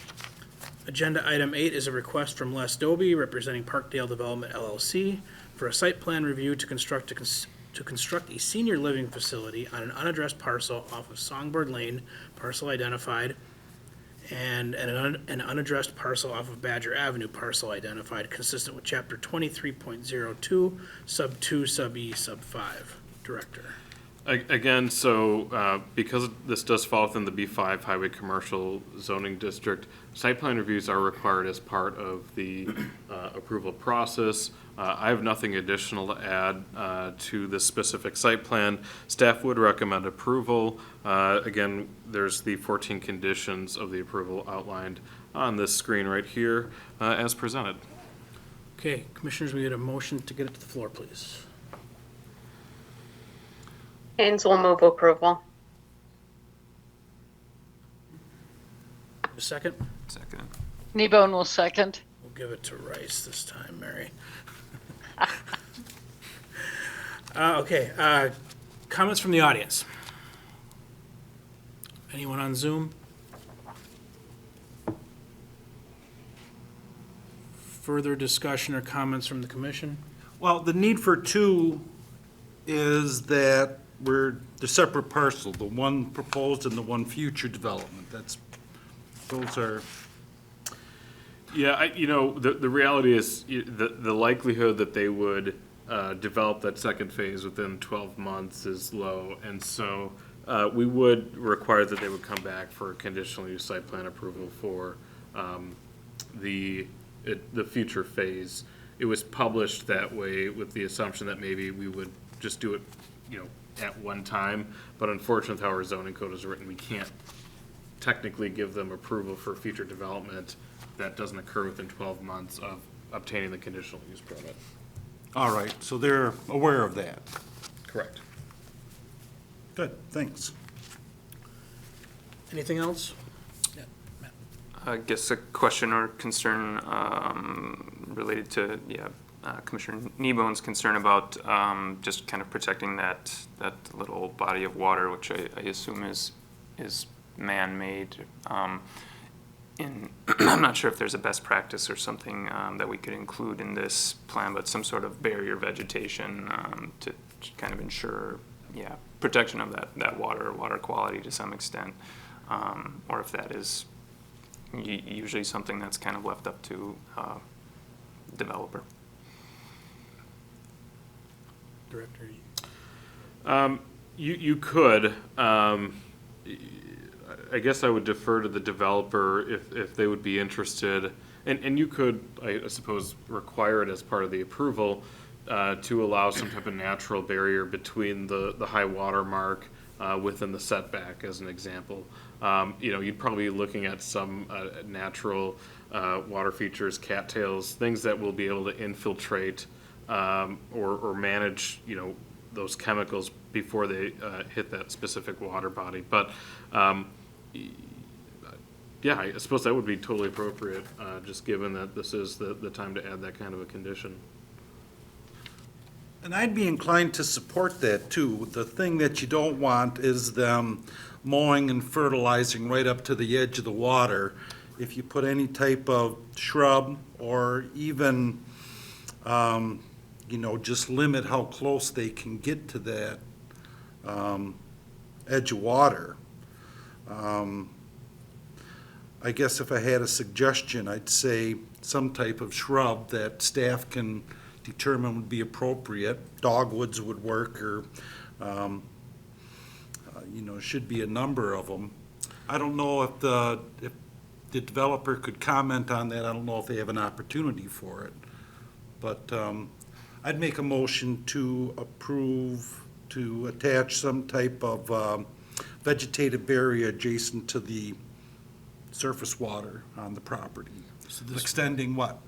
Agenda item 8 is a request from Les Doby, representing Parkdale Development LLC, for a site plan review to construct a senior living facility on an unaddressed parcel off of Songbird Lane, parcel identified, and an unaddressed parcel off of Badger Avenue, parcel identified, consistent with Chapter 23.02, Sub 2, Sub E, Sub 5. Director. Again, so because this does fall within the B5 Highway Commercial Zoning District, site plan reviews are required as part of the approval process. I have nothing additional to add to this specific site plan. Staff would recommend approval. Again, there's the 14 conditions of the approval outlined on this screen right here as presented. Okay, commissioners, we had a motion to get it to the floor, please. Haynes will move approval. A second? Second. Kneebone will second. We'll give it to Rice this time, Mary. Okay, comments from the audience? Anyone on Zoom? Further discussion or comments from the commission? Well, the need for two is that they're separate parcel, the one proposed and the one future development. Those are. Yeah, the reality is the likelihood that they would develop that second phase within 12 months is low. And so we would require that they would come back for a conditional use site plan approval for the future phase. It was published that way with the assumption that maybe we would just do it, at one time. But unfortunately, how our zoning code is written, we can't technically give them approval for future development that doesn't occur within 12 months of obtaining the conditional use permit. All right, so they're aware of that. Correct. Good, thanks. Anything else? I guess a question or concern related to, Commissioner Kneebone's concern about just kind of protecting that little body of water, which I assume is man-made. I'm not sure if there's a best practice or something that we could include in this plan, but some sort of barrier vegetation to kind of ensure, protection of that water quality to some extent, or if that is usually something that's kind of left up to developer. Director? You could. I guess I would defer to the developer if they would be interested. And you could, I suppose, require it as part of the approval to allow some type of natural barrier between the high water mark within the setback, as an example. You'd probably be looking at some natural water features, cattails, things that will be able to infiltrate or manage, those chemicals before they hit that specific water body. But I suppose that would be totally appropriate, just given that this is the time to add that kind of a condition. And I'd be inclined to support that too. The thing that you don't want is them mowing and fertilizing right up to the edge of the water. If you put any type of shrub or even, just limit how close they can get to that edge of water. I guess if I had a suggestion, I'd say some type of shrub that staff can determine would be appropriate. Dogwoods would work, or, should be a number of them. I don't know if the developer could comment on that. I don't know if they have an opportunity for it. But I'd make a motion to approve, to attach some type of vegetative barrier adjacent to the surface water on the property. So extending what?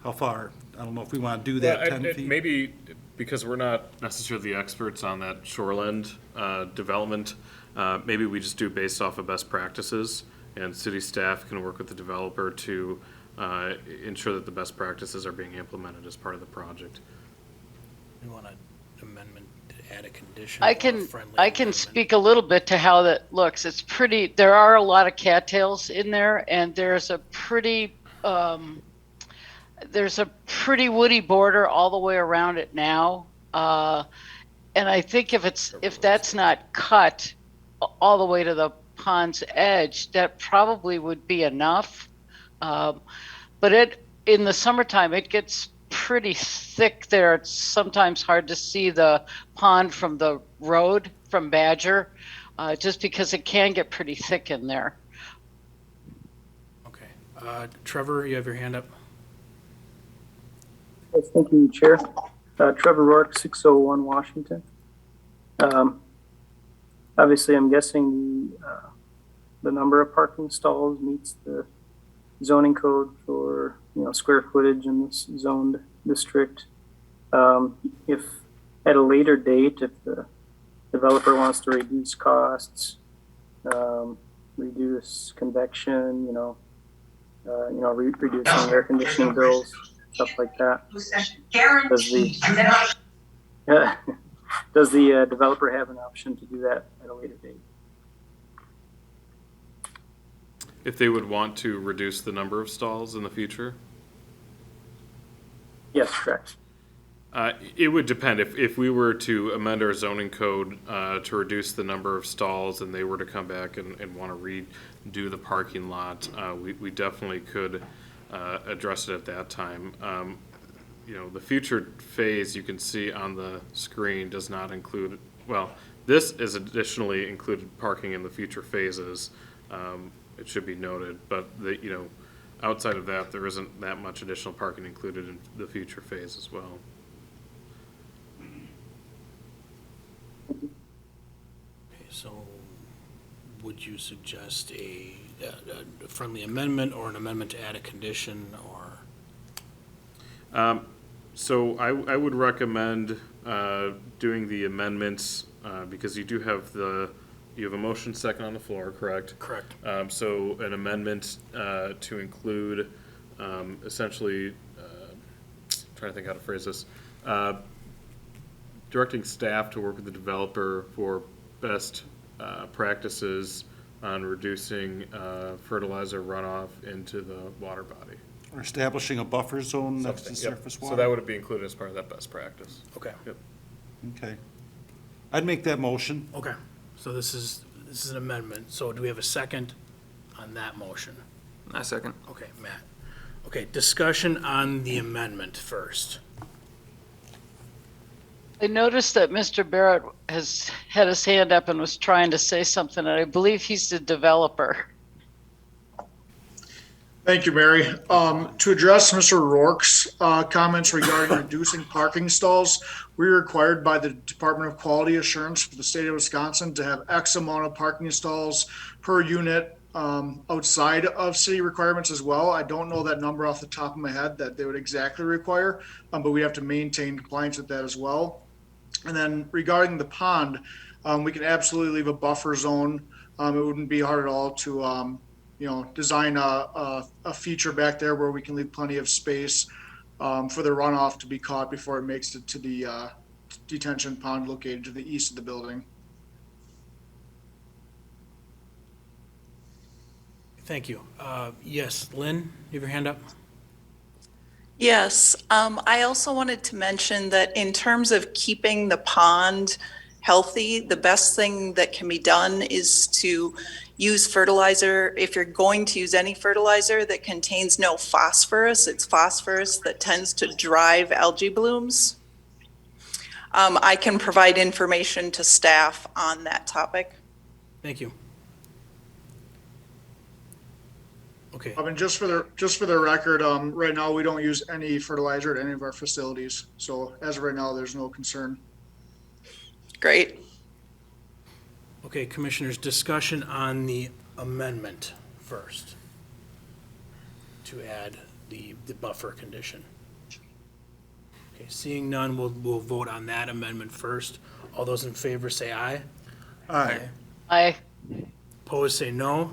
How far? I don't know if we want to do that, 10 feet? Maybe because we're not necessarily the experts on that shoreland development, maybe we just do based off of best practices, and city staff can work with the developer to ensure that the best practices are being implemented as part of the project. You want an amendment to add a condition? I can speak a little bit to how that looks. It's pretty, there are a lot of cattails in there, and there's a pretty woody border all the way around it now. And I think if that's not cut all the way to the pond's edge, that probably would be enough. But in the summertime, it gets pretty thick there. It's sometimes hard to see the pond from the road from Badger, just because it can get pretty thick in there. Okay. Trevor, you have your hand up. Yes, thank you, Chair. Trevor Rourke, 601 Washington. Obviously, I'm guessing the number of parking stalls meets the zoning code for, square footage in this zoned district. If at a later date, if the developer wants to reduce costs, reduce convection, reducing air conditioning bills, stuff like that. Does the developer have an option to do that at a later date? If they would want to reduce the number of stalls in the future? Yes, correct. It would depend. If we were to amend our zoning code to reduce the number of stalls and they were to come back and want to redo the parking lot, we definitely could address it at that time. The future phase you can see on the screen does not include, well, this is additionally included parking in the future phases. It should be noted, but outside of that, there isn't that much additional parking included in the future phase as well. Okay, so would you suggest a friendly amendment or an amendment to add a condition or? So I would recommend doing the amendments because you have a motion second on the floor, correct? Correct. So an amendment to include essentially, trying to think how to phrase this, directing staff to work with the developer for best practices on reducing fertilizer runoff into the water body. Or establishing a buffer zone next to Yep. surface water? So that would be included as part of that best practice. Okay. Yep. Okay. I'd make that motion. Okay, so this is an amendment. So do we have a second on that motion? I second. Okay, Matt. Okay, discussion on the amendment first. I noticed that Mr. Barrett has had his hand up and was trying to say something, and I believe he's the developer. Thank you, Mary. To address Mr. Rourke's comments regarding reducing parking stalls, we're required by the Department of Quality Assurance for the state of Wisconsin to have X amount of parking stalls per unit outside of city requirements as well. I don't know that number off the top of my head that they would exactly require, but we have to maintain compliance with that as well. And then regarding the pond, we can absolutely leave a buffer zone. It wouldn't be hard at all to design a feature back there where we can leave plenty of space for the runoff to be caught before it makes it to the detention pond located to the east of the building. Thank you. Yes, Lynn, you have your hand up? Yes, I also wanted to mention that in terms of keeping the pond healthy, the best thing that can be done is to use fertilizer. If you're going to use any fertilizer that contains no phosphorus, it's phosphorus that tends to drive algae blooms. I can provide information to staff on that topic. Thank you. Okay. I mean, just for the record, right now we don't use any fertilizer at any of our facilities. So as of right now, there's no concern. Great. Okay, Commissioners, discussion on the amendment first to add the buffer condition. Okay, seeing none, we'll vote on that amendment first. All those in favor say aye. Aye. Aye. Opposed say no.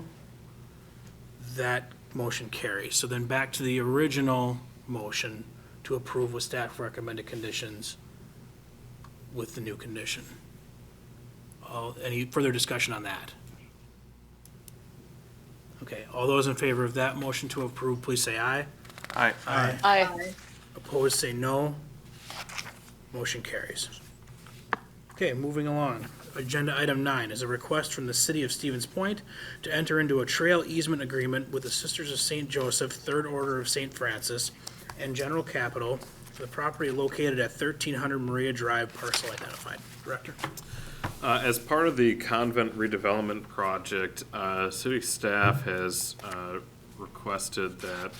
That motion carries. So then back to the original motion to approve with staff recommended conditions with the new condition. Any further discussion on that? Okay, all those in favor of that motion to approve, please say aye. Aye. Aye. Aye. Opposed say no. Motion carries. Okay, moving along. Agenda item 9 is a request from the City of Stevens Point to enter into a trail easement agreement with the Sisters of St. Joseph, Third Order of St. Francis, and General Capital for the property located at 1300 Maria Drive, parcel identified. Director? As part of the convent redevelopment project, city staff has requested that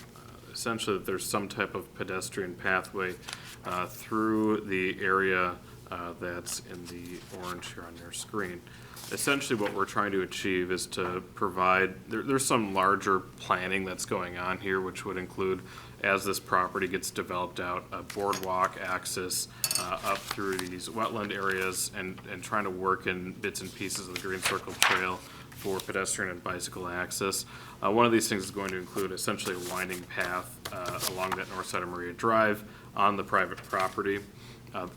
essentially that there's some type of pedestrian pathway through the area that's in the orange here on your screen. Essentially what we're trying to achieve is to provide, there's some larger planning that's going on here, which would include, as this property gets developed out, a boardwalk access up through these wetland areas and trying to work in bits and pieces of the Green Circle Trail for pedestrian and bicycle access. One of these things is going to include essentially a winding path along that north side of Maria Drive on the private property.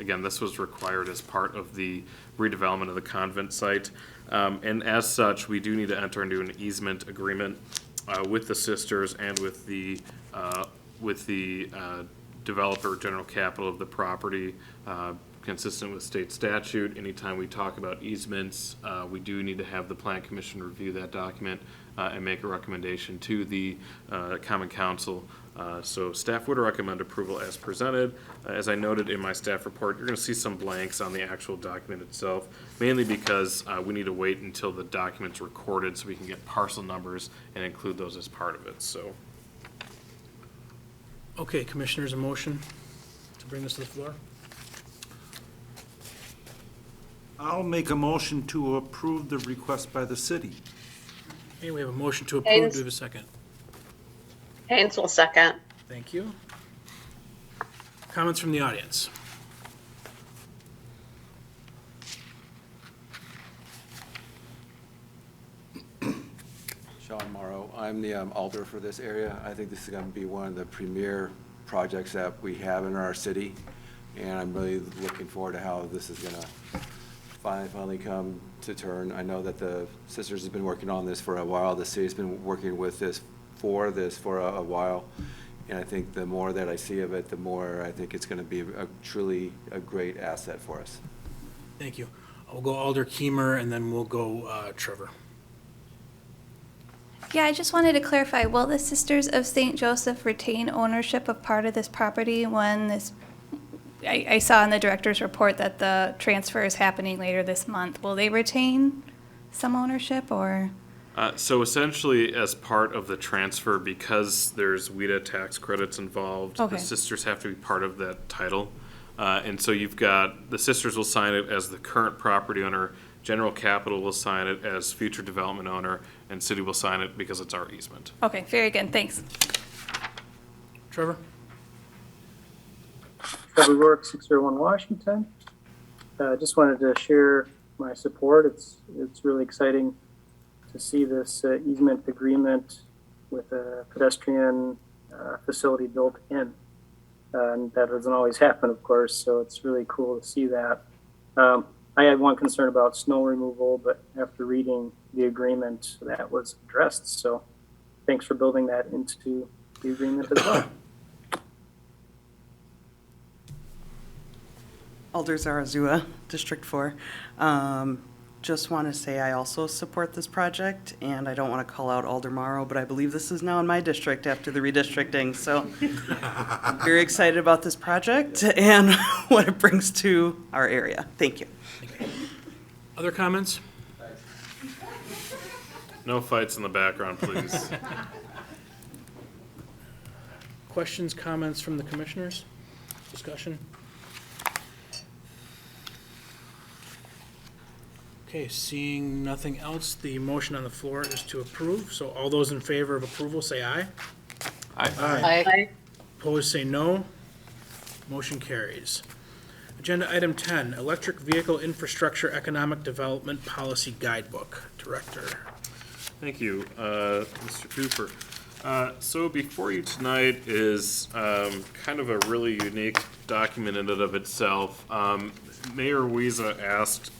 Again, this was required as part of the redevelopment of the convent site. And as such, we do need to enter into an easement agreement with the sisters and with the developer general capital of the property, consistent with state statute. Anytime we talk about easements, we do need to have the Plan Commission review that document and make a recommendation to the Common Council. So staff would recommend approval as presented. As I noted in my staff report, you're going to see some blanks on the actual document itself, mainly because we need to wait until the document's recorded so we can get parcel numbers and include those as part of it. So. Okay, Commissioners, a motion to bring this to the floor? I'll make a motion to approve the request by the city. Okay, we have a motion to approve. Haynes. Do we have a second? Haynes will second. Thank you. Comments from the audience? Sean Morrow, I'm the alder for this area. I think this is going to be one of the premier projects that we have in our city, and I'm really looking forward to how this is going to finally come to turn. I know that the sisters have been working on this for a while. The city's been working with this for a while, and I think the more that I see of it, the more I think it's going to be truly a great asset for us. Thank you. I'll go Alder Kiemer, and then we'll go Trevor. Yeah, I just wanted to clarify, will the Sisters of St. Joseph retain ownership of part of this property when this, I saw in the director's report that the transfer is happening later this month. Will they retain some ownership, or? So essentially, as part of the transfer, because there's WIDA tax credits involved, Okay. the sisters have to be part of that title. And so you've got, the sisters will sign it as the current property owner, General Capital will sign it as future development owner, and city will sign it because it's our easement. Okay, very good, thanks. Trevor? Trevor Rourke, 601 Washington. Just wanted to share my support. It's really exciting to see this easement agreement with a pedestrian facility built in. And that doesn't always happen, of course, so it's really cool to see that. I had one concern about snow removal, but after reading the agreement, that was addressed. So thanks for building that into the agreement as well. Alder Zarazua, District 4. Just want to say I also support this project, and I don't want to call out Alder Morrow, but I believe this is now in my district after the redistricting. So I'm very excited about this project and what it brings to our area. Thank you. Other comments? No fights in the background, please. Questions, comments from the commissioners? Discussion? Okay, seeing nothing else, the motion on the floor is to approve. So all those in favor of approval, say aye. Aye. Aye. Opposed, say no. Motion carries. Agenda item 10, Electric Vehicle Infrastructure Economic Development Policy Guidebook. Director. Thank you, Mr. Cooper. So before you tonight is kind of a really unique document in and of itself. Mayor Wiesa asked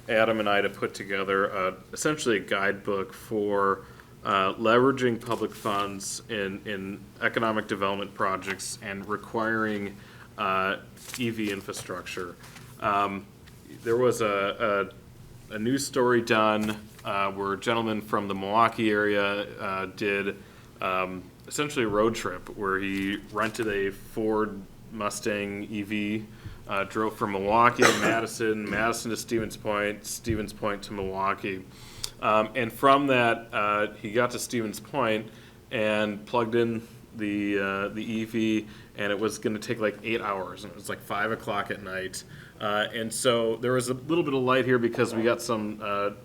Adam and I to put together essentially a guidebook for leveraging public funds in economic development projects and requiring EV infrastructure. There was a news story done where a gentleman from the Milwaukee area did essentially a road trip where he rented a Ford Mustang EV, drove from Milwaukee to Madison, Madison to Stevens Point to Milwaukee. And from that, he got to Stevens Point and plugged in the EV, and it was going to take like 8 hours, and it was like 5 o'clock at night. And so there was a little bit of light here because we got some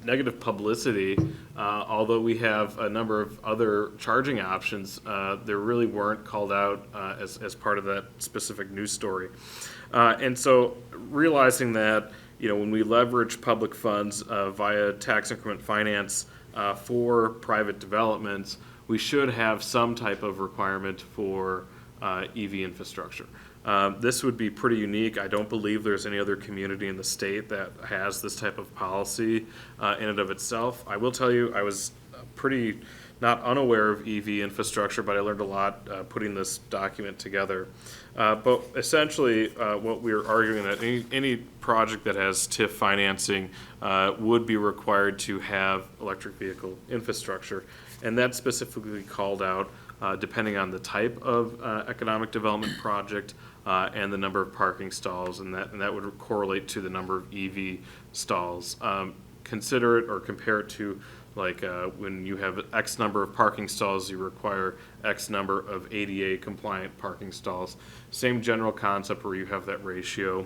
negative publicity. Although we have a number of other charging options, there really weren't called out as part of that specific news story. And so realizing that, when we leverage public funds via tax increment finance for private developments, we should have some type of requirement for EV infrastructure. This would be pretty unique. I don't believe there's any other community in the state that has this type of policy in and of itself. I will tell you, I was pretty not unaware of EV infrastructure, but I learned a lot putting this document together. But essentially, what we're arguing that any project that has TIF financing would be required to have electric vehicle infrastructure, and that's specifically called out depending on the type of economic development project and the number of parking stalls, and that would correlate to the number of EV stalls. Consider it or compare it to like when you have X number of parking stalls, you require X number of ADA compliant parking stalls. Same general concept where you have that ratio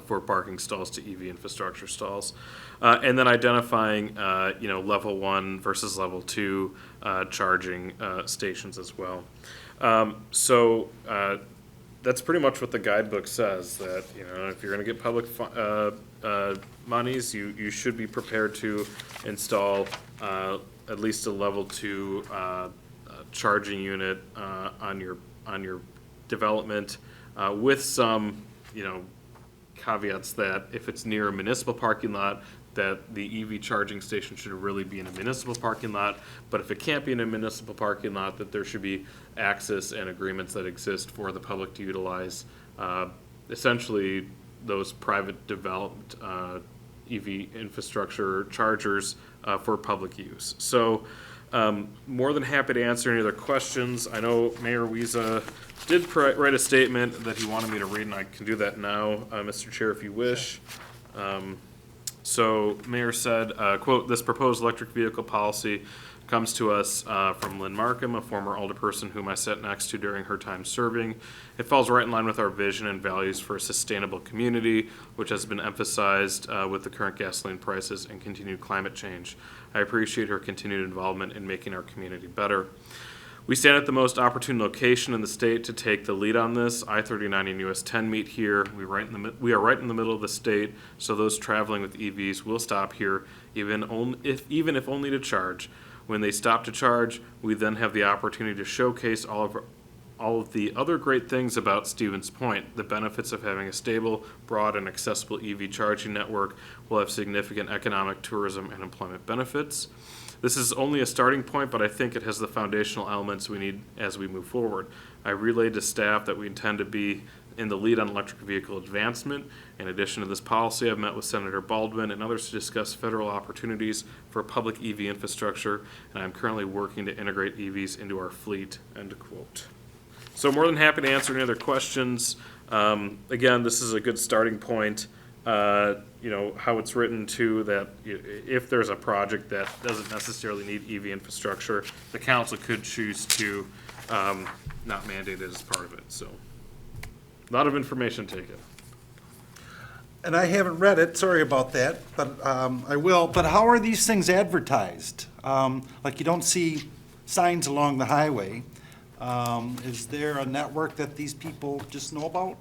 for parking stalls to EV infrastructure stalls. And then identifying, level 1 versus level 2 charging stations as well. So that's pretty much what the guidebook says, that, if you're going to get public monies, you should be prepared to install at least a level 2 charging unit on your development, with some, caveats that if it's near a municipal parking lot, that the EV charging station should really be in a municipal parking lot, but if it can't be in a municipal parking lot, that there should be access and agreements that exist for the public to utilize, essentially those private developed EV infrastructure chargers for public use. So more than happy to answer any other questions. I know Mayor Wiesa did write a statement that he wanted me to read, and I can do that now, Mr. Chair, if you wish. So Mayor said, quote, "This proposed electric vehicle policy comes to us from Lynn Markham, a former alderperson whom I sat next to during her time serving. It falls right in line with our vision and values for a sustainable community, which has been emphasized with the current gasoline prices and continued climate change. I appreciate her continued involvement in making our community better. We stand at the most opportune location in the state to take the lead on this. I-39 and US 10 meet here. We are right in the middle of the state, so those traveling with EVs will stop here, even if only to charge. When they stop to charge, we then have the opportunity to showcase all of the other great things about Stevens Point. The benefits of having a stable, broad, and accessible EV charging network will have significant economic, tourism, and employment benefits. This is only a starting point, but I think it has the foundational elements we need as we move forward. I relayed to staff that we intend to be in the lead on electric vehicle advancement. In addition to this policy, I've met with Senator Baldwin and others to discuss federal opportunities for public EV infrastructure, and I'm currently working to integrate EVs into our fleet," end quote. So more than happy to answer any other questions. Again, this is a good starting point. How it's written too, that if there's a project that doesn't necessarily need EV infrastructure, the council could choose to not mandate it as part of it. So a lot of information taken. And I haven't read it, sorry about that, but I will. But how are these things advertised? Like, you don't see signs along the highway. Is there a network that these people just know about?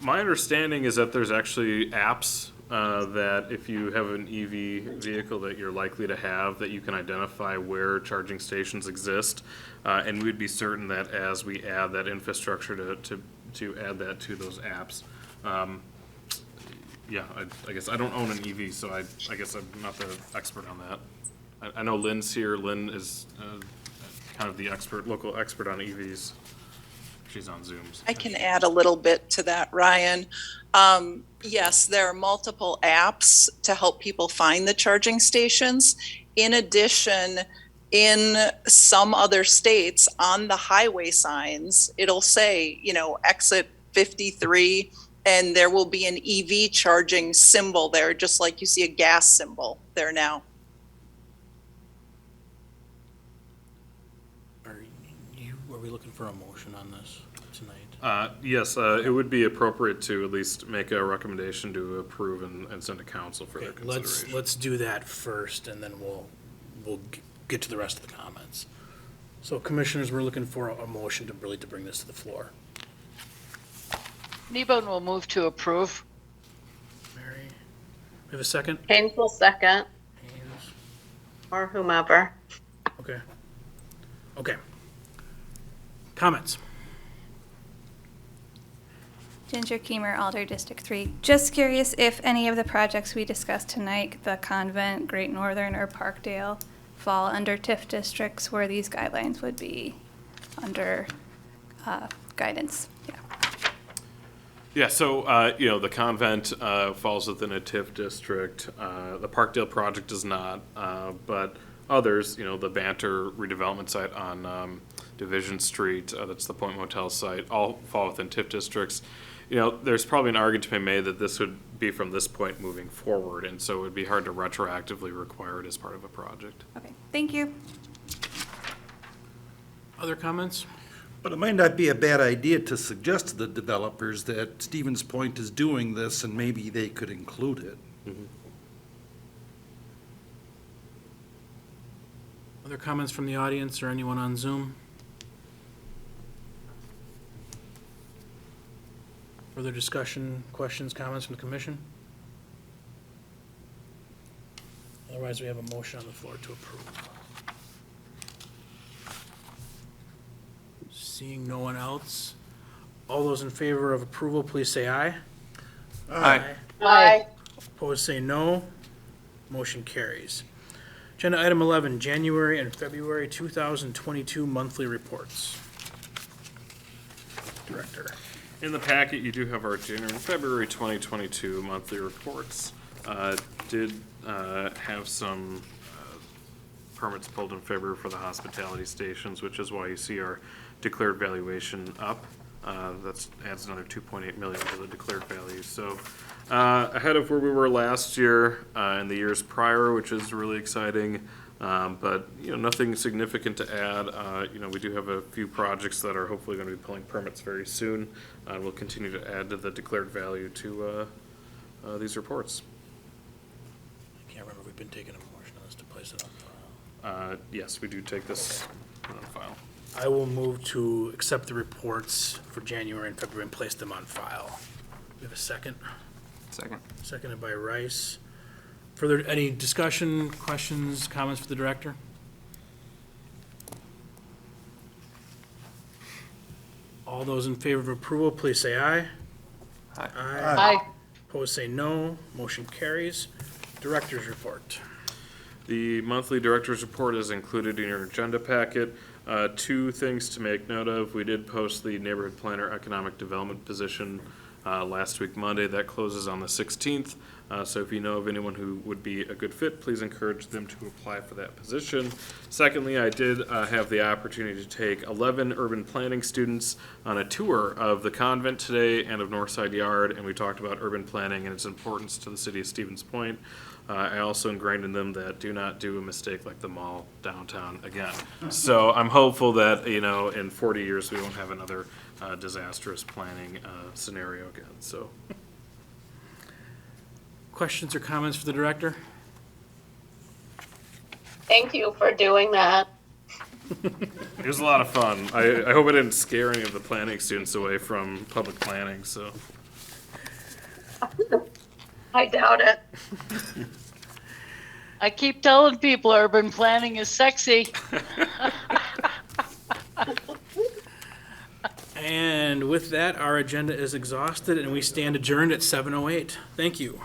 My understanding is that there's actually apps that if you have an EV vehicle that you're likely to have, that you can identify where charging stations exist. And we'd be certain that as we add that infrastructure to add that to those apps. I guess I don't own an EV, so I guess I'm not the expert on that. I know Lynn's here. Lynn is kind of the local expert on EVs. She's on Zooms. I can add a little bit to that, Ryan. Yes, there are multiple apps to help people find the charging stations. In addition, in some other states, on the highway signs, it'll say, exit 53, and there will be an EV charging symbol there, just like you see a gas symbol there now. we looking for a motion on this tonight? Yes, it would be appropriate to at least make a recommendation to approve and send to council for their Okay, consideration. let's do that first, and then we'll get to the rest of the comments. So commissioners, we're looking for a motion to bring this to the floor. Kneebone will move to approve. Mary, we have a second? Haynes will second, Haynes, or whomever. okay. Okay. Comments? Ginger Keemer, Alder District 3. Just curious if any of the projects we discussed tonight, the Convent, Great Northern, or Parkdale, fall under TIF districts where these guidelines would be under guidance. Yeah. Yeah, so, the convent falls within a TIF district. The Parkdale project does not, but others, the Banter redevelopment site on Division Street, that's the Point Motel site, all fall within TIF districts. There's probably an argument to be made that this would be from this point moving forward, and so it would be hard to retroactively require it as part of a project. Okay, thank you. Other comments? But it might not be a bad idea to suggest to the developers that Stevens Point is doing this and maybe they could include it. Other comments from the audience or anyone on Zoom? Further discussion, questions, comments from the commission? Otherwise, we have a motion on the floor to approve. Seeing no one else, all those in favor of approval, please say aye. Aye. Aye. Opposed, say no. Motion carries. Agenda item 11, January and February 2022 monthly reports. Director. In the packet, you do have our January and February 2022 monthly reports. Did have some permits pulled in February for the hospitality stations, which is why you see our declared valuation up. That adds another 2.8 million to the declared value. So ahead of where we were last year and the years prior, which is really exciting. But nothing significant to add. We do have a few projects that are hopefully going to be pulling permits very soon. We'll continue to add to the declared value to these reports. I can't remember if we've been taking a motion on this to place it on file. Yes, we do take this on file. I will move to accept the reports for January and February and place them on file. We have a second? Second. Seconded by Rice. Further, any discussion, questions, comments for the director? All those in favor of approval, please say aye. Aye. Aye. Opposed, say no. Motion carries. Director's report. The monthly director's report is included in your agenda packet. Two things to make note of. We did post the neighborhood planner economic development position last week, Monday. That closes on the 16th. So if you know of anyone who would be a good fit, please encourage them to apply for that position. Secondly, I did have the opportunity to take 11 urban planning students on a tour of the convent today and of Northside Yard, and we talked about urban planning and its importance to the city of Stevens Point. I also ingrained in them that do not do a mistake like the mall downtown again. So I'm hopeful that, in 40 years, we won't have another disastrous planning scenario again, so. Questions or comments for the director? Thank you for doing that. It was a lot of fun. I hope I didn't scare any of the planning students away from public planning, so. I doubt it. I keep telling people urban planning is sexy. And with that, our agenda is exhausted and we stand adjourned at 7:08. Thank you.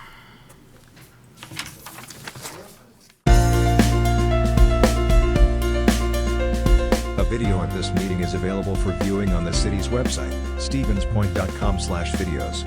A video of this meeting is available for viewing on the city's website, stevenspoint.com/videos.